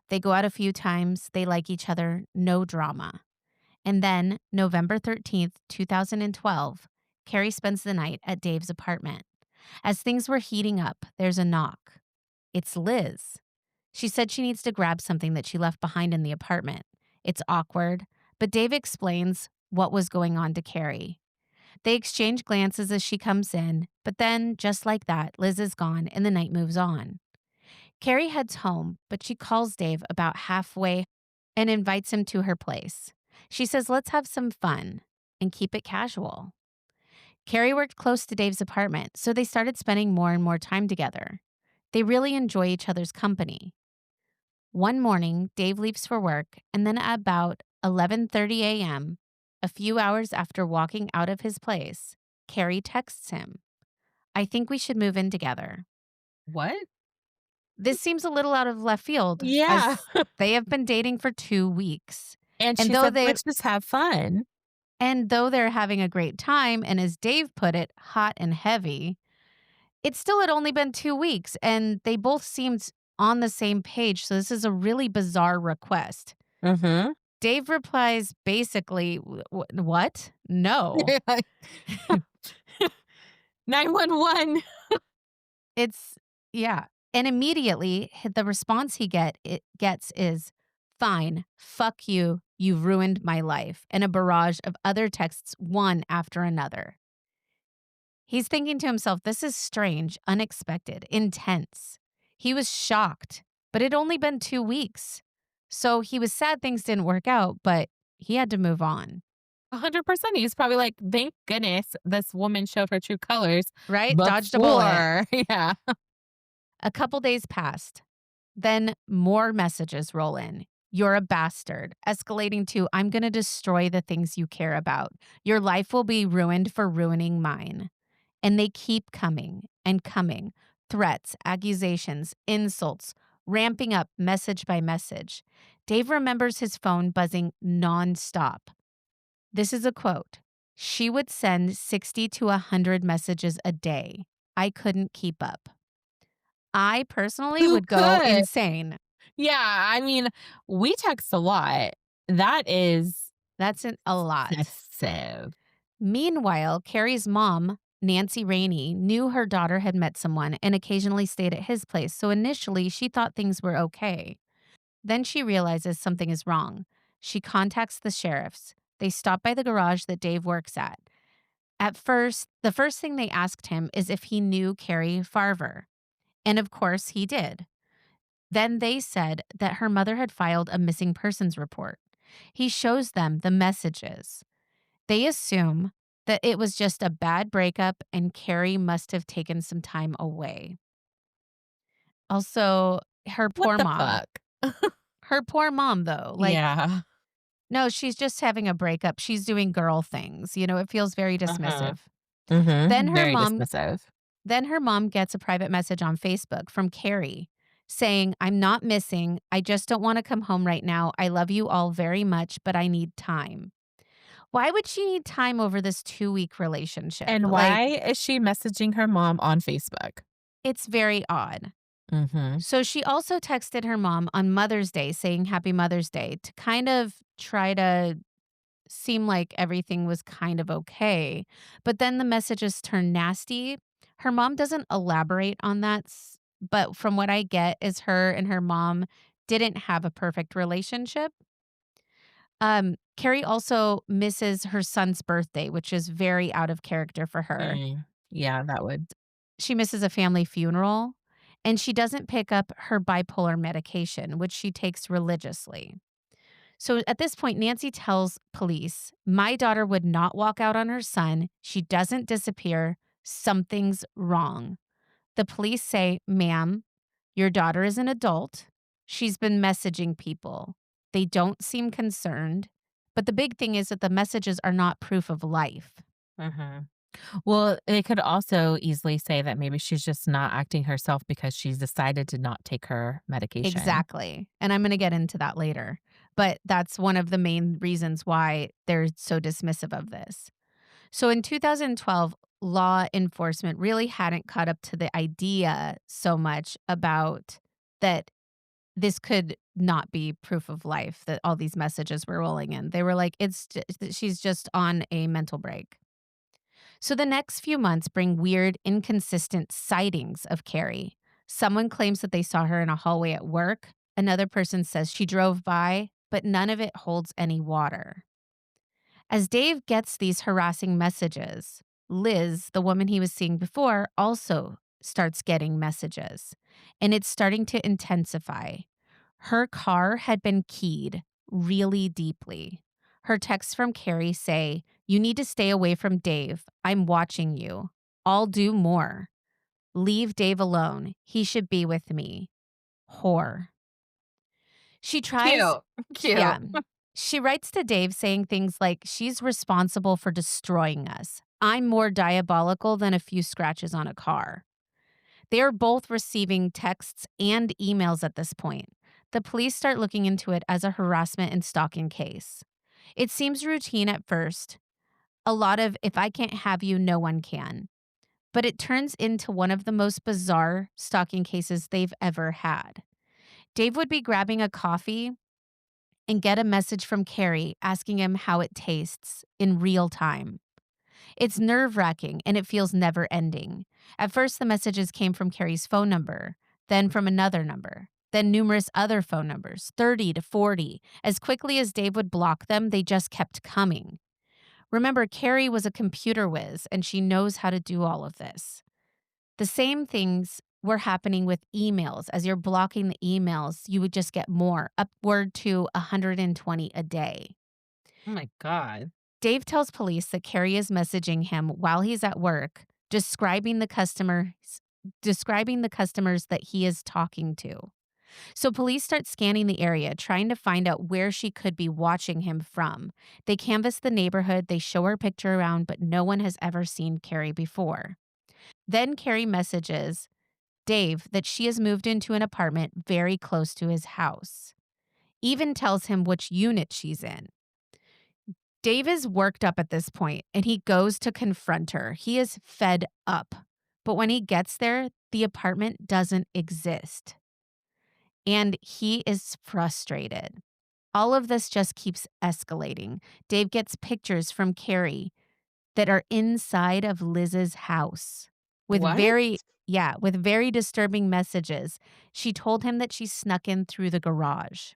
A: They go out a few times, they like each other, no drama. And then, November 13th, 2012, Carrie spends the night at Dave's apartment. As things were heating up, there's a knock. It's Liz. She said she needs to grab something that she left behind in the apartment. It's awkward, but Dave explains what was going on to Carrie. They exchange glances as she comes in, but then, just like that, Liz is gone and the night moves on. Carrie heads home, but she calls Dave about halfway and invites him to her place. She says, "Let's have some fun and keep it casual." Carrie worked close to Dave's apartment, so they started spending more and more time together. They really enjoy each other's company. One morning, Dave leaves for work, and then at about 11:30 a.m., a few hours after walking out of his place, Carrie texts him, "I think we should move in together."
B: What?
A: This seems a little out of left field,
B: Yeah.
A: as they have been dating for 2 weeks.
B: And
A: And
B: she
A: though
B: said,
A: they
B: let's just have fun.
A: and though they're having a great time, and as Dave put it, hot and heavy, it still had only been 2 weeks, and they both seemed on the same page, so this is a really bizarre request.
B: Mm-hmm.
A: Dave replies basically, "What? No."
B: 911.
A: It's yeah. And immediately, the response it gets is, "Fine, fuck you, you've ruined my life," and a barrage of other texts, one after another. He's thinking to himself, this is strange, unexpected, intense. He was shocked, but it'd only been 2 weeks. So he was sad things didn't work out, but he had to move on,
B: 100%. He's probably like, thank goodness this woman showed her true colors
A: right? Dodged a bullet.
B: before. Yeah.
A: A couple days passed. Then more messages roll in. "You're a bastard," escalating to, "I'm going to destroy the things you care about. Your life will be ruined for ruining mine." And they keep coming and coming. Threats, accusations, insults, ramping up message by message. Dave remembers his phone buzzing nonstop. This is a quote: "She would send 60 to 100 messages a day. I couldn't keep up. I personally
B: Who
A: would go
B: could?
A: insane."
B: Yeah. I mean, we text a lot. That is.
A: A lot.
B: Excessive.
A: Meanwhile, Carrie's mom, Nancy Rainey, knew her daughter had met someone and occasionally stayed at his place, so initially she thought things were okay. Then she realizes something is wrong. She contacts the sheriffs. They stop by the garage that Dave works at. At first, the first thing they asked him is if he knew Cari Farver. And of course, he did. Then they said that her mother had filed a missing persons report. He shows them the messages. They assume that it was just a bad breakup and Carrie must have taken some time away. Also, her
B: What
A: poor
B: the
A: mom.
B: fuck?
A: Her poor mom, though. Like,
B: Yeah.
A: no, she's just having a breakup. She's doing girl things. It feels very
B: Uh-huh.
A: dismissive. Then
B: Mhm.
A: her
B: Very
A: mom
B: dismissive.
A: then her mom gets a private message on Facebook from Carrie saying, "I'm not missing. I just don't want to come home right now. I love you all very much, but I need time." Why would she need time over this 2-week relationship?
B: And
A: Like,
B: why is she messaging her mom on Facebook?
A: it's very odd.
B: Mhm.
A: So she also texted her mom on Mother's Day saying Happy Mother's Day to kind of try to seem like everything was kind of okay. But then the messages turn nasty. Her mom doesn't elaborate on that, but from what I get is her and her mom didn't have a perfect relationship. Carrie also misses her son's birthday, which is very out of character for her.
B: Mm. Yeah, that would
A: She misses a family funeral, and she doesn't pick up her bipolar medication, which she takes religiously. So at this point, Nancy tells police, "My daughter would not walk out on her son. She doesn't disappear. Something's wrong." The police say, "Ma'am, your daughter is an adult. She's been messaging people. They don't seem concerned." But the big thing is that the messages are not proof of life.
B: Mhm. Well, they could also easily say that maybe she's just not acting herself because she's decided to not take her medication.
A: Exactly. And I'm going to get into that later. But that's one of the main reasons why they're so dismissive of this. So in 2012, law enforcement really hadn't caught up to the idea so much about that this could not be proof of life, that all these messages were rolling in. They were like, she's just on a mental break. So the next few months bring weird, inconsistent sightings of Carrie. Someone claims that they saw her in a hallway at work. Another person says she drove by, but none of it holds any water. As Dave gets these harassing messages, Liz, the woman he was seeing before, also starts getting messages, and it's starting to intensify. Her car had been keyed really deeply. Her texts from Carrie say, "You need to stay away from Dave. I'm watching you. I'll do more. Leave Dave alone. He should be with me. Whore." She tries
B: Cute. Cute.
A: Yeah. She writes to Dave saying things like, "She's responsible for destroying us. I'm more diabolical than a few scratches on a car." They are both receiving texts and emails at this point. The police start looking into it as a harassment and stalking case. It seems routine at first, a lot of "if I can't have you, no one can." But it turns into one of the most bizarre stalking cases they've ever had. Dave would be grabbing a coffee and get a message from Carrie asking him how it tastes in real time. It's nerve wracking and it feels never ending. At first, the messages came from Carrie's phone number, then from another number, then numerous other phone numbers, 30 to 40. As quickly as Dave would block them, they just kept coming. Remember, Carrie was a computer whiz and she knows how to do all of this. The same things were happening with emails. As you're blocking the emails, you would just get more, upward to 120 a day.
B: Oh my god.
A: Dave tells police that Carrie is messaging him while he's at work, describing the customers that he is talking to. So police start scanning the area, trying to find out where she could be watching him from. They canvass the neighborhood, they show her picture around, but no one has ever seen Carrie before. Then Carrie messages Dave that she has moved into an apartment very close to his house. Even tells him which unit she's in. Dave is worked up at this point and he goes to confront her. He is fed up. But when he gets there, the apartment doesn't exist. And he is frustrated. All of this just keeps escalating. Dave gets pictures from Carrie that are inside of Liz's house with
B: What?
A: with very disturbing messages. She told him that she snuck in through the garage.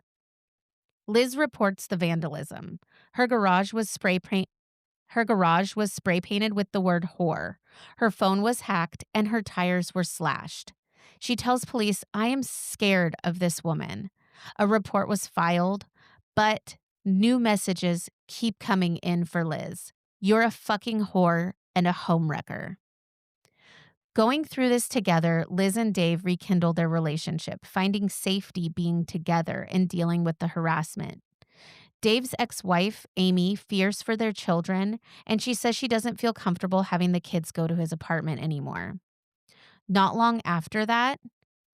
A: Liz reports the vandalism. Her garage was spray painted with the word whore. Her phone was hacked and her tires were slashed. She tells police, "I am scared of this woman." A report was filed, but new messages keep coming in for Liz. "You're a fucking whore and a homewrecker." Going through this together, Liz and Dave rekindle their relationship, finding safety being together and dealing with the harassment. Dave's ex wife, Amy, fears for their children, and she says she doesn't feel comfortable having the kids go to his apartment anymore. Not long after that,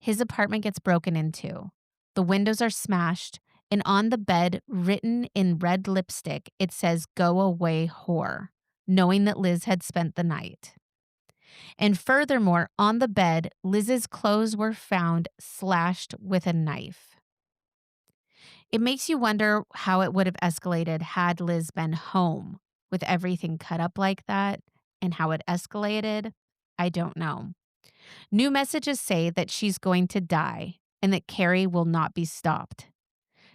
A: his apartment gets broken into. The windows are smashed, and on the bed, written in red lipstick, it says, "Go away, whore," knowing that Liz had spent the night. And furthermore, on the bed, Liz's clothes were found slashed with a knife. It makes you wonder how it would have escalated had Liz been home with everything cut up like that and how it escalated. I don't know. New messages say that she's going to die and that Carrie will not be stopped.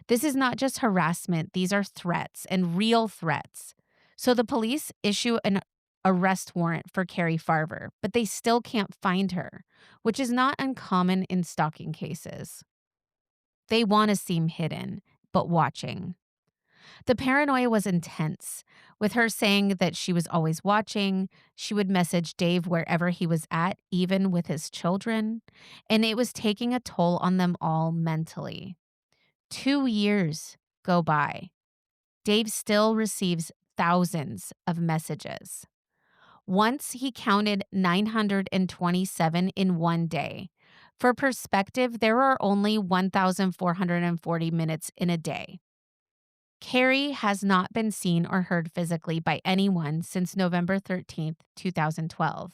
A: This is not just harassment, these are threats and real threats. So the police issue an arrest warrant for Cari Farver, but they still can't find her, which is not uncommon in stalking cases. They want to seem hidden, but watching. The paranoia was intense, with her saying that she was always watching. She would message Dave wherever he was at, even with his children, and it was taking a toll on them all mentally. 2 years go by. Dave still receives thousands of messages. Once he counted 927 in one day. For perspective, there are only 1,440 minutes in a day. Carrie has not been seen or heard physically by anyone since November 13th, 2012.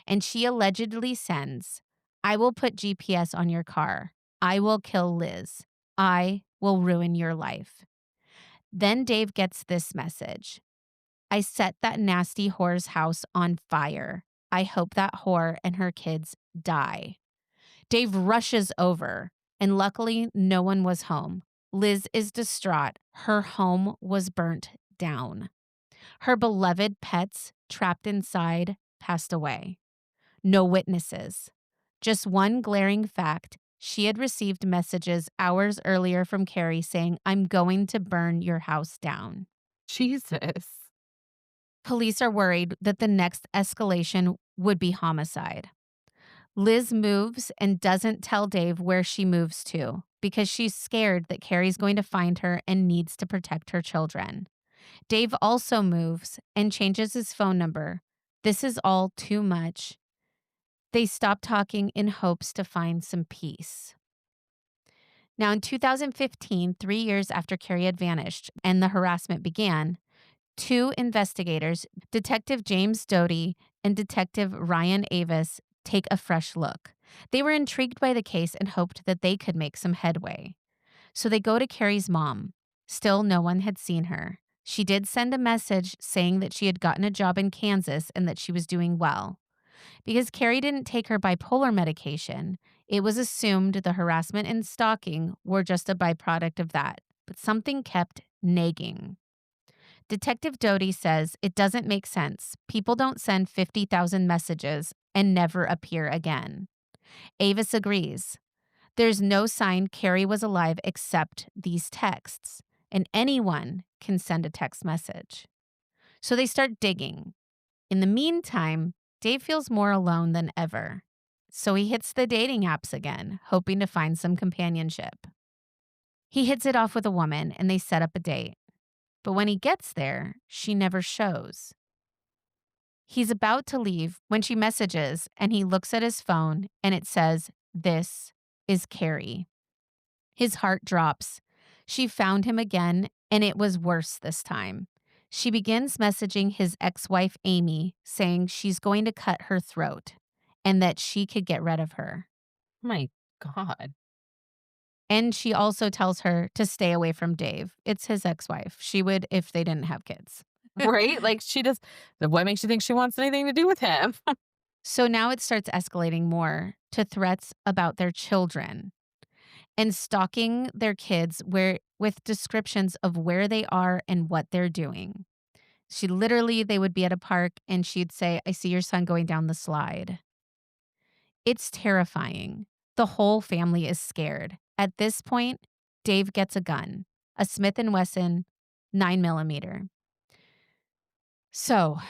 A: And she allegedly sends, "I will put GPS on your car. I will kill Liz. I will ruin your life." Then Dave gets this message: "I set that nasty whore's house on fire. I hope that whore and her kids die." Dave rushes over, and luckily, no one was home. Liz is distraught. Her home was burnt down. Her beloved pets, trapped inside, passed away. No witnesses. Just one glaring fact: she had received messages hours earlier from Carrie saying, "I'm going to burn your house down."
B: Jesus.
A: Police are worried that the next escalation would be homicide. Liz moves and doesn't tell Dave where she moves to because she's scared that Carrie's going to find her and needs to protect her children. Dave also moves and changes his phone number. This is all too much. They stop talking in hopes to find some peace. Now, in 2015, 3 years after Carrie had vanished and the harassment began, two investigators, Detective James Doty and Detective Ryan Avis, take a fresh look. They were intrigued by the case and hoped that they could make some headway. So they go to Carrie's mom. Still, no one had seen her. She did send a message saying that she had gotten a job in Kansas and that she was doing well. Because Carrie didn't take her bipolar medication, it was assumed the harassment and stalking were just a byproduct of that. But something kept nagging. Detective Doty says it doesn't make sense. People don't send 50,000 messages and never appear again. Avis agrees. There's no sign Carrie was alive except these texts, and anyone can send a text message. So they start digging. In the meantime, Dave feels more alone than ever. So he hits the dating apps again, hoping to find some companionship. He hits it off with a woman and they set up a date. But when he gets there, she never shows. He's about to leave when she messages and he looks at his phone and it says, "This is Carrie." His heart drops. She found him again and it was worse this time. She begins messaging his ex-wife Amy saying she's going to cut her throat and that she could get rid of her.
B: My God.
A: And she also tells her to stay away from Dave. It's his ex-wife. She would if they didn't have kids.
B: Right? Like, what makes you think she wants anything to do with him?
A: So now it starts escalating more to threats about their children and stalking their kids where with descriptions of where they are and what they're doing. They would be at a park and she'd say, "I see your son going down the slide." It's terrifying. The whole family is scared. At this point, Dave gets a gun, a Smith& Wesson 9mm. So,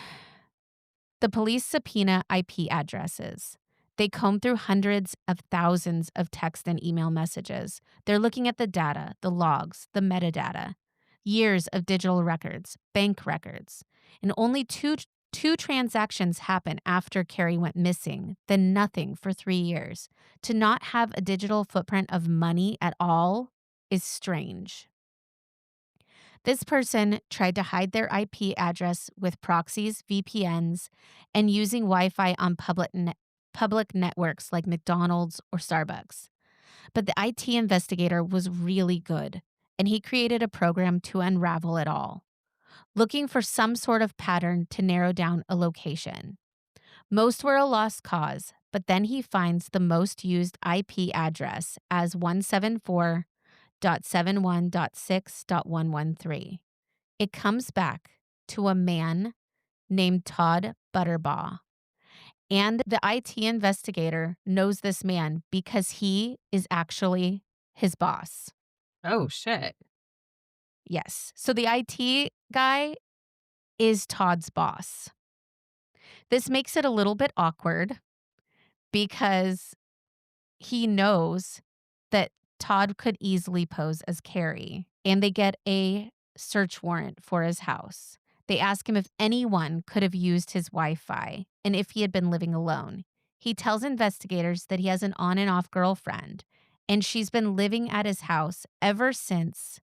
A: the police subpoena IP addresses. They comb through hundreds of thousands of text and email messages. They're looking at the data, the logs, the metadata, years of digital records, bank records. And only two transactions happen after Carrie went missing, then nothing for 3 years. To not have a digital footprint of money at all is strange. This person tried to hide their IP address with proxies, VPNs, and using Wi Fi on public networks like McDonald's or Starbucks. But the IT investigator was really good, and he created a program to unravel it all, looking for some sort of pattern to narrow down a location. Most were a lost cause, but then he finds the most used IP address as 174.71.6.113. It comes back to a man named Todd Butterbaugh. And the IT investigator knows this man because he is actually his boss.
B: Oh, shit.
A: Yes. So the IT guy is Todd's boss. This makes it a little bit awkward because he knows that Todd could easily pose as Carrie, and they get a search warrant for his house. They ask him if anyone could have used his Wi Fi and if he had been living alone. He tells investigators that he has an on and off girlfriend, and she's been living at his house ever since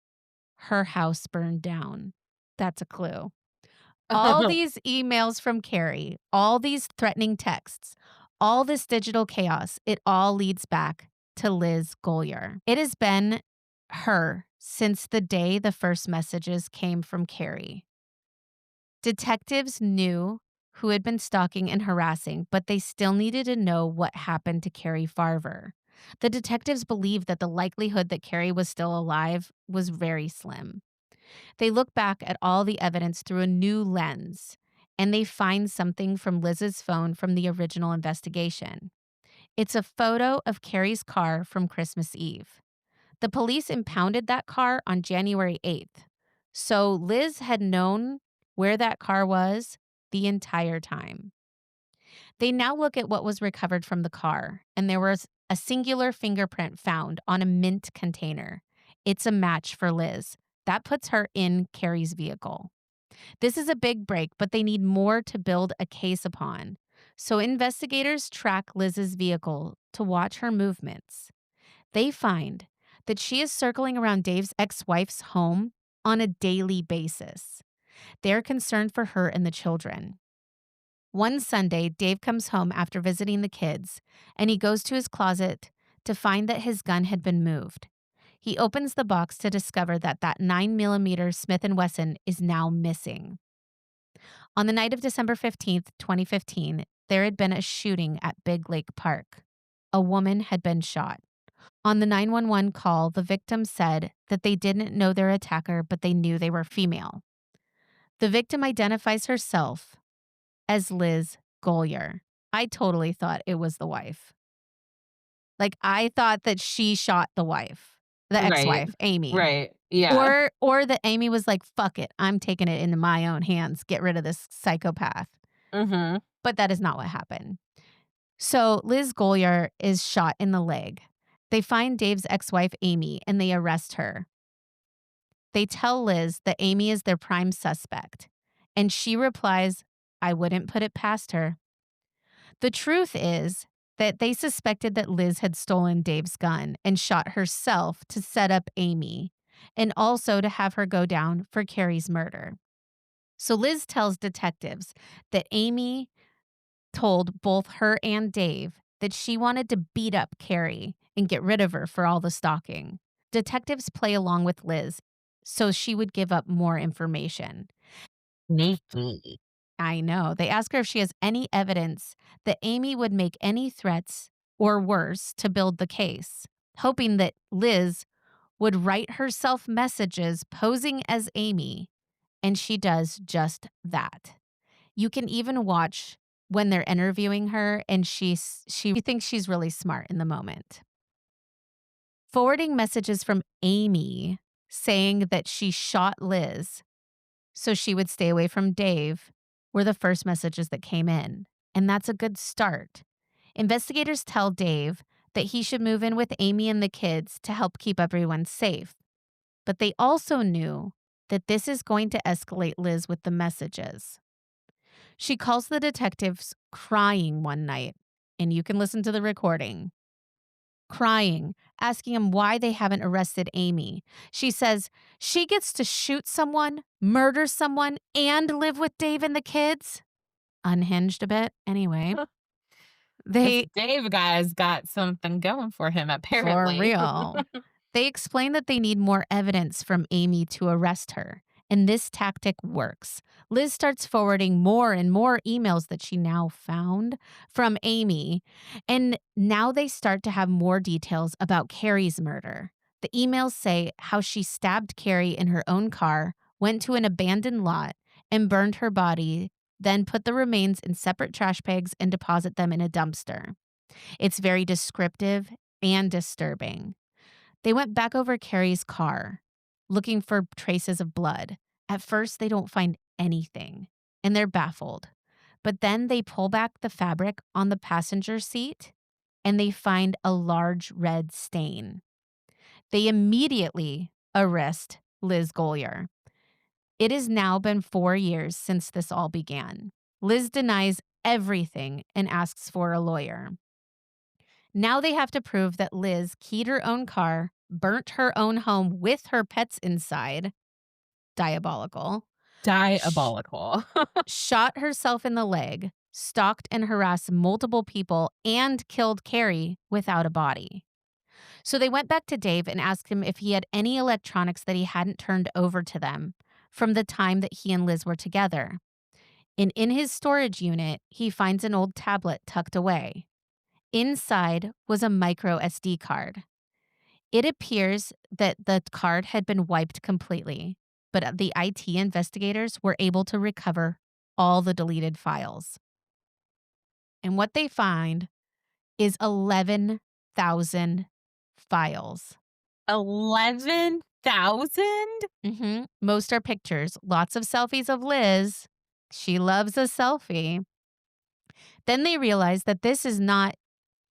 A: her house burned down. That's a clue. All these emails from Carrie, all these threatening texts, all this digital chaos, it all leads back to Liz Golyar. It has been her since the day the first messages came from Carrie. Detectives knew who had been stalking and harassing, but they still needed to know what happened to Cari Farver. The detectives believed that the likelihood that Carrie was still alive was very slim. They look back at all the evidence through a new lens, and they find something from Liz's phone from the original investigation. It's a photo of Carrie's car from Christmas Eve. The police impounded that car on January 8th, so Liz had known where that car was the entire time. They now look at what was recovered from the car, and there was a singular fingerprint found on a mint container. It's a match for Liz. That puts her in Carrie's vehicle. This is a big break, but they need more to build a case upon. So investigators track Liz's vehicle to watch her movements. They find that she is circling around Dave's ex-wife's home on a daily basis. They're concerned for her and the children. One Sunday, Dave comes home after visiting the kids, and he goes to his closet to find that his gun had been moved. He opens the box to discover that 9mm Smith & Wesson is now missing. On the night of December 15th, 2015, there had been a shooting at Big Lake Park. A woman had been shot. On the 911 call, the victim said that they didn't know their attacker, but they knew they were female. The victim identifies herself as Liz Golyar. I totally thought it was the wife. Like, I thought that she shot the wife, the
B: Right.
A: ex-wife, Amy.
B: Right. Yeah.
A: Or that Amy was like, "Fuck it, I'm taking it into my own hands. Get rid of this psychopath."
B: Mhm.
A: But that is not what happened. So Liz Golyar is shot in the leg. They find Dave's ex-wife, Amy, and they arrest her. They tell Liz that Amy is their prime suspect, and she replies, "I wouldn't put it past her." The truth is that they suspected that Liz had stolen Dave's gun and shot herself to set up Amy, and also to have her go down for Carrie's murder. So Liz tells detectives that Amy told both her and Dave that she wanted to beat up Carrie and get rid of her for all the stalking. Detectives play along with Liz so she would give up more information.
B: Sneaky.
A: I know. They ask her if she has any evidence that Amy would make any threats or worse to build the case, hoping that Liz would write herself messages posing as Amy, and she does just that. You can even watch when they're interviewing her, and she thinks she's really smart in the moment. Forwarding messages from Amy saying that she shot Liz so she would stay away from Dave were the first messages that came in, and that's a good start. Investigators tell Dave that he should move in with Amy and the kids to help keep everyone safe. But they also knew that this is going to escalate Liz with the messages. She calls the detectives crying one night, and you can listen to the recording. Crying, asking him why they haven't arrested Amy. She says she gets to shoot someone, murder someone, and live with Dave and the kids. Unhinged a bit, anyway.
B: This
A: They
B: Dave guy's got something going for him,
A: For
B: apparently.
A: real. They explain that they need more evidence from Amy to arrest her, and this tactic works. Liz starts forwarding more and more emails that she now found from Amy, and now they start to have more details about Carrie's murder. The emails say how she stabbed Carrie in her own car, went to an abandoned lot, and burned her body, then put the remains in separate trash bags and deposit them in a dumpster. It's very descriptive and disturbing. They went back over Carrie's car, looking for traces of blood. At first, they don't find anything, and they're baffled. But then they pull back the fabric on the passenger seat, and they find a large red stain. They immediately arrest Liz Golyar. It has now been 4 years since this all began. Liz denies everything and asks for a lawyer. Now they have to prove that Liz keyed her own car, burnt her own home with her pets inside, diabolical, sh-
B: Diabolical.
A: shot herself in the leg, stalked and harassed multiple people, and killed Carrie without a body. So they went back to Dave and asked him if he had any electronics that he hadn't turned over to them from the time that he and Liz were together. And in his storage unit, he finds an old tablet tucked away. Inside was a micro SD card. It appears that the card had been wiped completely, but the IT investigators were able to recover all the deleted files. And what they find is 11,000 files.
B: 11,000?
A: Most are pictures, lots of selfies of Liz. She loves a selfie. Then they realize that this is not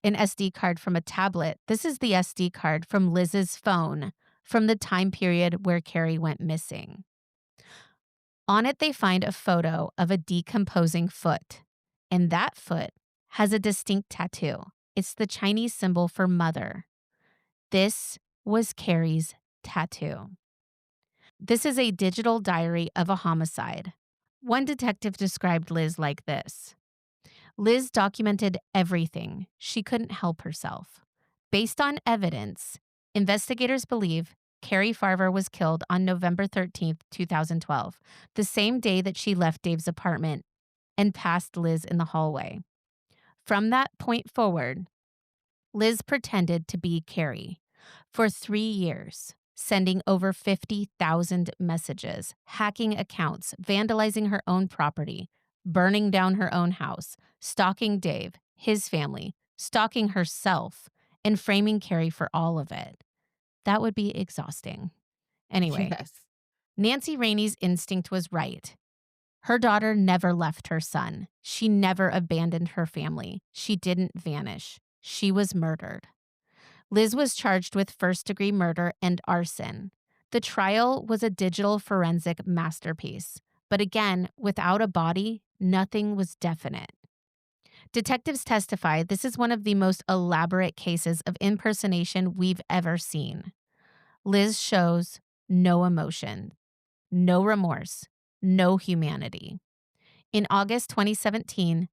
A: an SD card from a tablet. This is the SD card from Liz's phone from the time period where Carrie went missing. On it, they find a photo of a decomposing foot, and that foot has a distinct tattoo. It's the Chinese symbol for mother. This was Carrie's tattoo. This is a digital diary of a homicide. One detective described Liz like this: Liz documented everything. She couldn't help herself. Based on evidence, investigators believe Cari Farver was killed on November 13th, 2012, the same day that she left Dave's apartment and passed Liz in the hallway. From that point forward, Liz pretended to be Carrie for 3 years, sending over 50,000 messages, hacking accounts, vandalizing her own property, burning down her own house, stalking Dave, his family, stalking herself, and framing Carrie for all of it. That would be exhausting. Anyway,
B: Yes.
A: Nancy Rainey's instinct was right. Her daughter never left her son. She never abandoned her family. She didn't vanish. She was murdered. Liz was charged with first-degree murder and arson. The trial was a digital forensic masterpiece. But again, without a body, nothing was definite. Detectives testify this is one of the most elaborate cases of impersonation we've ever seen. Liz shows no emotion, no remorse, no humanity. In August 2017,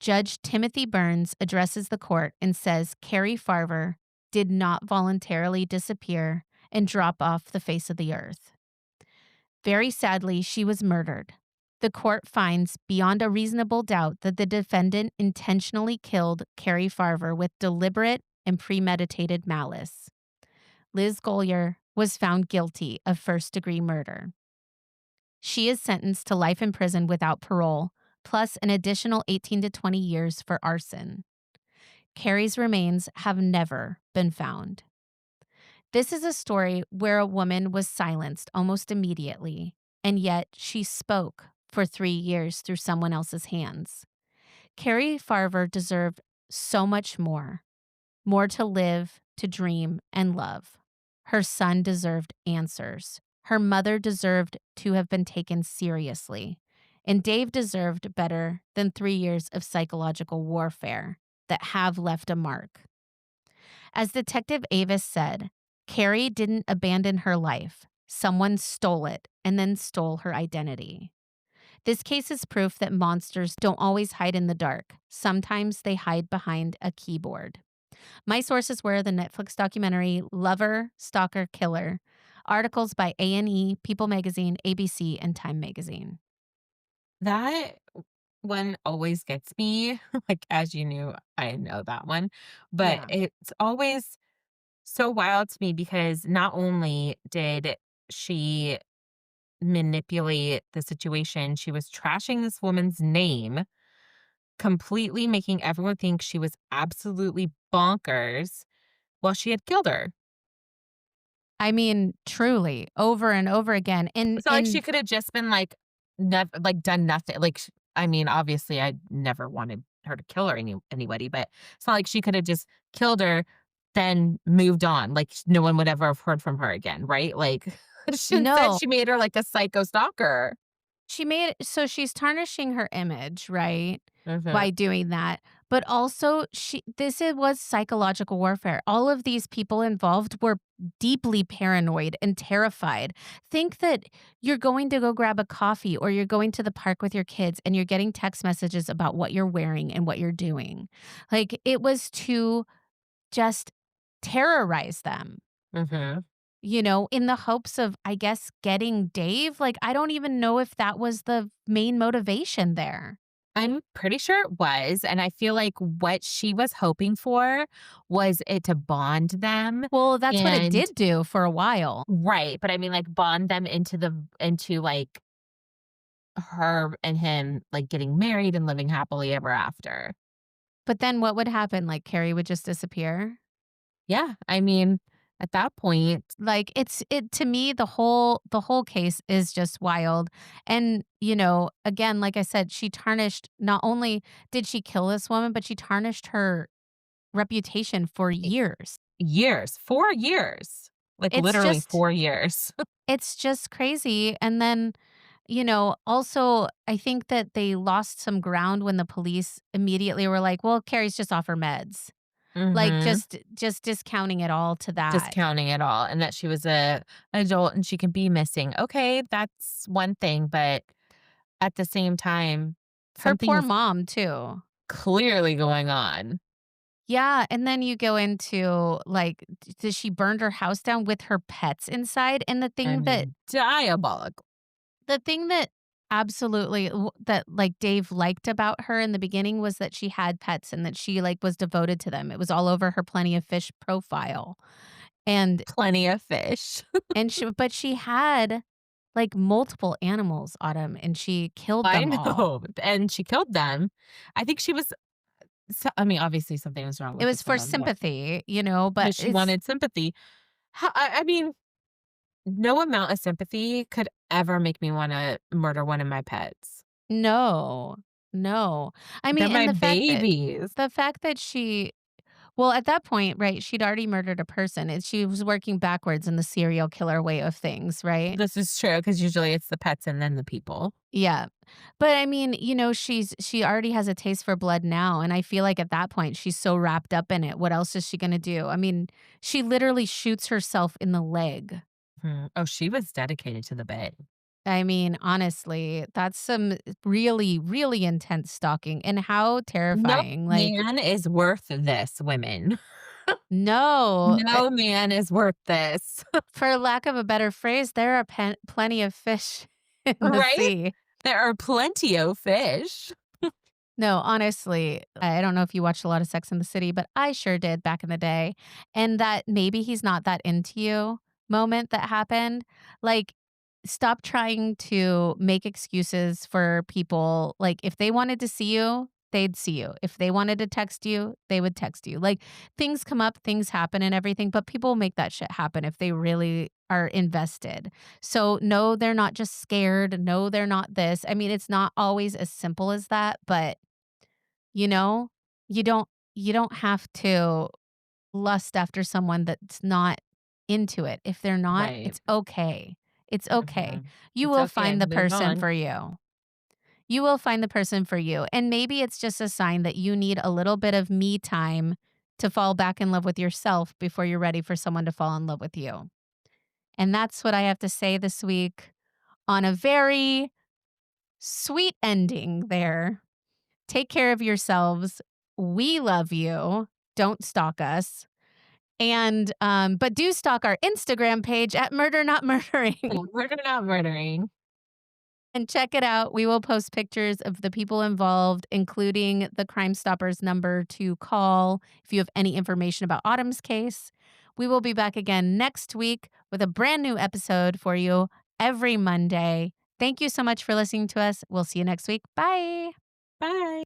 A: Judge Timothy Burns addresses the court and says Cari Farver did not voluntarily disappear and drop off the face of the earth. Very sadly, she was murdered. The court finds beyond a reasonable doubt that the defendant intentionally killed Cari Farver with deliberate and premeditated malice. Liz Golyar was found guilty of first-degree murder. She is sentenced to life in prison without parole, plus an additional 18 to 20 years for arson. Carrie's remains have never been found. This is a story where a woman was silenced almost immediately, and yet she spoke for 3 years through someone else's hands. Cari Farver deserved so much more, more to live, to dream, and love. Her son deserved answers. Her mother deserved to have been taken seriously. And Dave deserved better than 3 years of psychological warfare that have left a mark. As Detective Avis said, Carrie didn't abandon her life. Someone stole it and then stole her identity. This case is proof that monsters don't always hide in the dark. Sometimes they hide behind a keyboard. My sources were the Netflix documentary Lover, Stalker, Killer, articles by A&E, People Magazine, ABC, and Time Magazine.
B: That one always gets me. Like, as you knew, I know that one. But
A: Yeah.
B: it's always so wild to me because not only did she manipulate the situation, she was trashing this woman's name, completely making everyone think she was absolutely bonkers while she had killed her.
A: I mean, truly, over and over again. And
B: It's not like she
A: and
B: could have just been like, like done nothing. Like, I mean, obviously, I never wanted her to kill her anybody, but it's not like she could have just killed her, then moved on. Like, no one would ever have heard from her again, right? Like, instead,
A: no,
B: she made her like a psycho stalker.
A: she's tarnishing her image, right?
B: Hmm.
A: By doing that. But also was psychological warfare. All of these people involved were deeply paranoid and terrified. Think that you're going to go grab a coffee or you're going to the park with your kids and you're getting text messages about what you're wearing and what you're doing. Like it was to just terrorize them.
B: Hmm.
A: In the hopes of, I guess, getting Dave. Like, I don't even know if that was the main motivation there.
B: I'm pretty sure it was. And I feel like what she was hoping for was it to bond them.
A: Well, that's what it
B: And
A: did do for a while.
B: right. But I mean, like, bond them into like her and him, like, getting married and living happily ever after.
A: But then what would happen? Like, Carrie would just disappear?
B: Yeah, I mean, at that point.
A: Like, to me, the whole case is just wild. And, again, like I said, she tarnished not only did she kill this woman, but she tarnished her reputation for
B: I
A: years.
B: Years, 4 years, like,
A: It's
B: literally
A: just
B: 4 years.
A: It's just crazy, and then, also, I think that they lost some ground when the police immediately were like, "Well, Carrie's just off her meds." Like,
B: Mhm.
A: just discounting it all to that.
B: Discounting it all, and that she was a adult and she can be missing. Okay, that's one thing, but at the same time,
A: Her
B: something
A: poor
B: is
A: mom, too.
B: clearly going on,
A: Yeah, and then you go into, like, did she burned her house down with her pets inside? And
B: I mean, diabolical.
A: the thing that absolutely that, like, Dave liked about her in the beginning was that she had pets and that she, like, was devoted to them. It was all over her Plenty of Fish profile. And
B: Plenty of fish.
A: but she had, like, multiple animals, Autumn, and she killed
B: I
A: them all.
B: know, and she killed them. I think she was I mean, obviously, something was wrong
A: It
B: with
A: was
B: some
A: for
B: of what,
A: sympathy, but
B: but she
A: it's
B: wanted sympathy. I mean, no amount of sympathy could ever make me wanna murder one of my pets.
A: no. No. I
B: They're
A: mean,
B: my
A: and
B: babies.
A: the fact that she well, at that point, right, she'd already murdered a person, and she was working backwards in the serial killer way of things, right?
B: This is true because usually it's the pets and then the people.
A: Yeah. But I mean, she already has a taste for blood now, and I feel like at that point, she's so wrapped up in it. What else is she gonna do? I mean, she literally shoots herself in the leg.
B: Mhm. Oh, she was dedicated to the bit.
A: I mean, honestly, that's some really, really intense stalking, and how
B: No
A: terrifying. Like,
B: man is worth this, women.
A: No,
B: No man is worth this.
A: for lack of a better phrase, there are plenty of fish in the
B: Right?
A: sea.
B: There are plenty of fish.
A: No, honestly, I don't know if you watched a lot of Sex and the City, but I sure did back in the day. And that maybe he's not that into you moment that happened, like, stop trying to make excuses for people. Like, if they wanted to see you, they'd see you. If they wanted to text you, they would text you. Like, things come up, things happen and everything, but people make that shit happen if they really are invested. So, no, they're not just scared. No, they're not this. I mean, it's not always as simple as that, but you know, you don't you don't have to lust after someone that's not into it. If they're not,
B: Right.
A: it's okay. It's okay.
B: Mhm.
A: You
B: It's
A: will
B: okay.
A: find the
B: Move
A: person
B: on.
A: for you. You will find the person for you. And maybe it's just a sign that you need a little bit of me time to fall back in love with yourself before you're ready for someone to fall in love with you. And that's what I have to say this week on a very sweet ending there. Take care of yourselves. We love you. Don't stalk us. And but do stalk our Instagram page at Murder Not Murdering
B: Murder not murdering.
A: and check it out. We will post pictures of the people involved, including the Crime Stoppers number to call if you have any information about Autumn's case. We will be back again next week with a brand new episode for you every Monday. Thank you so much for listening to us. We'll see you next week. Bye.
B: Bye.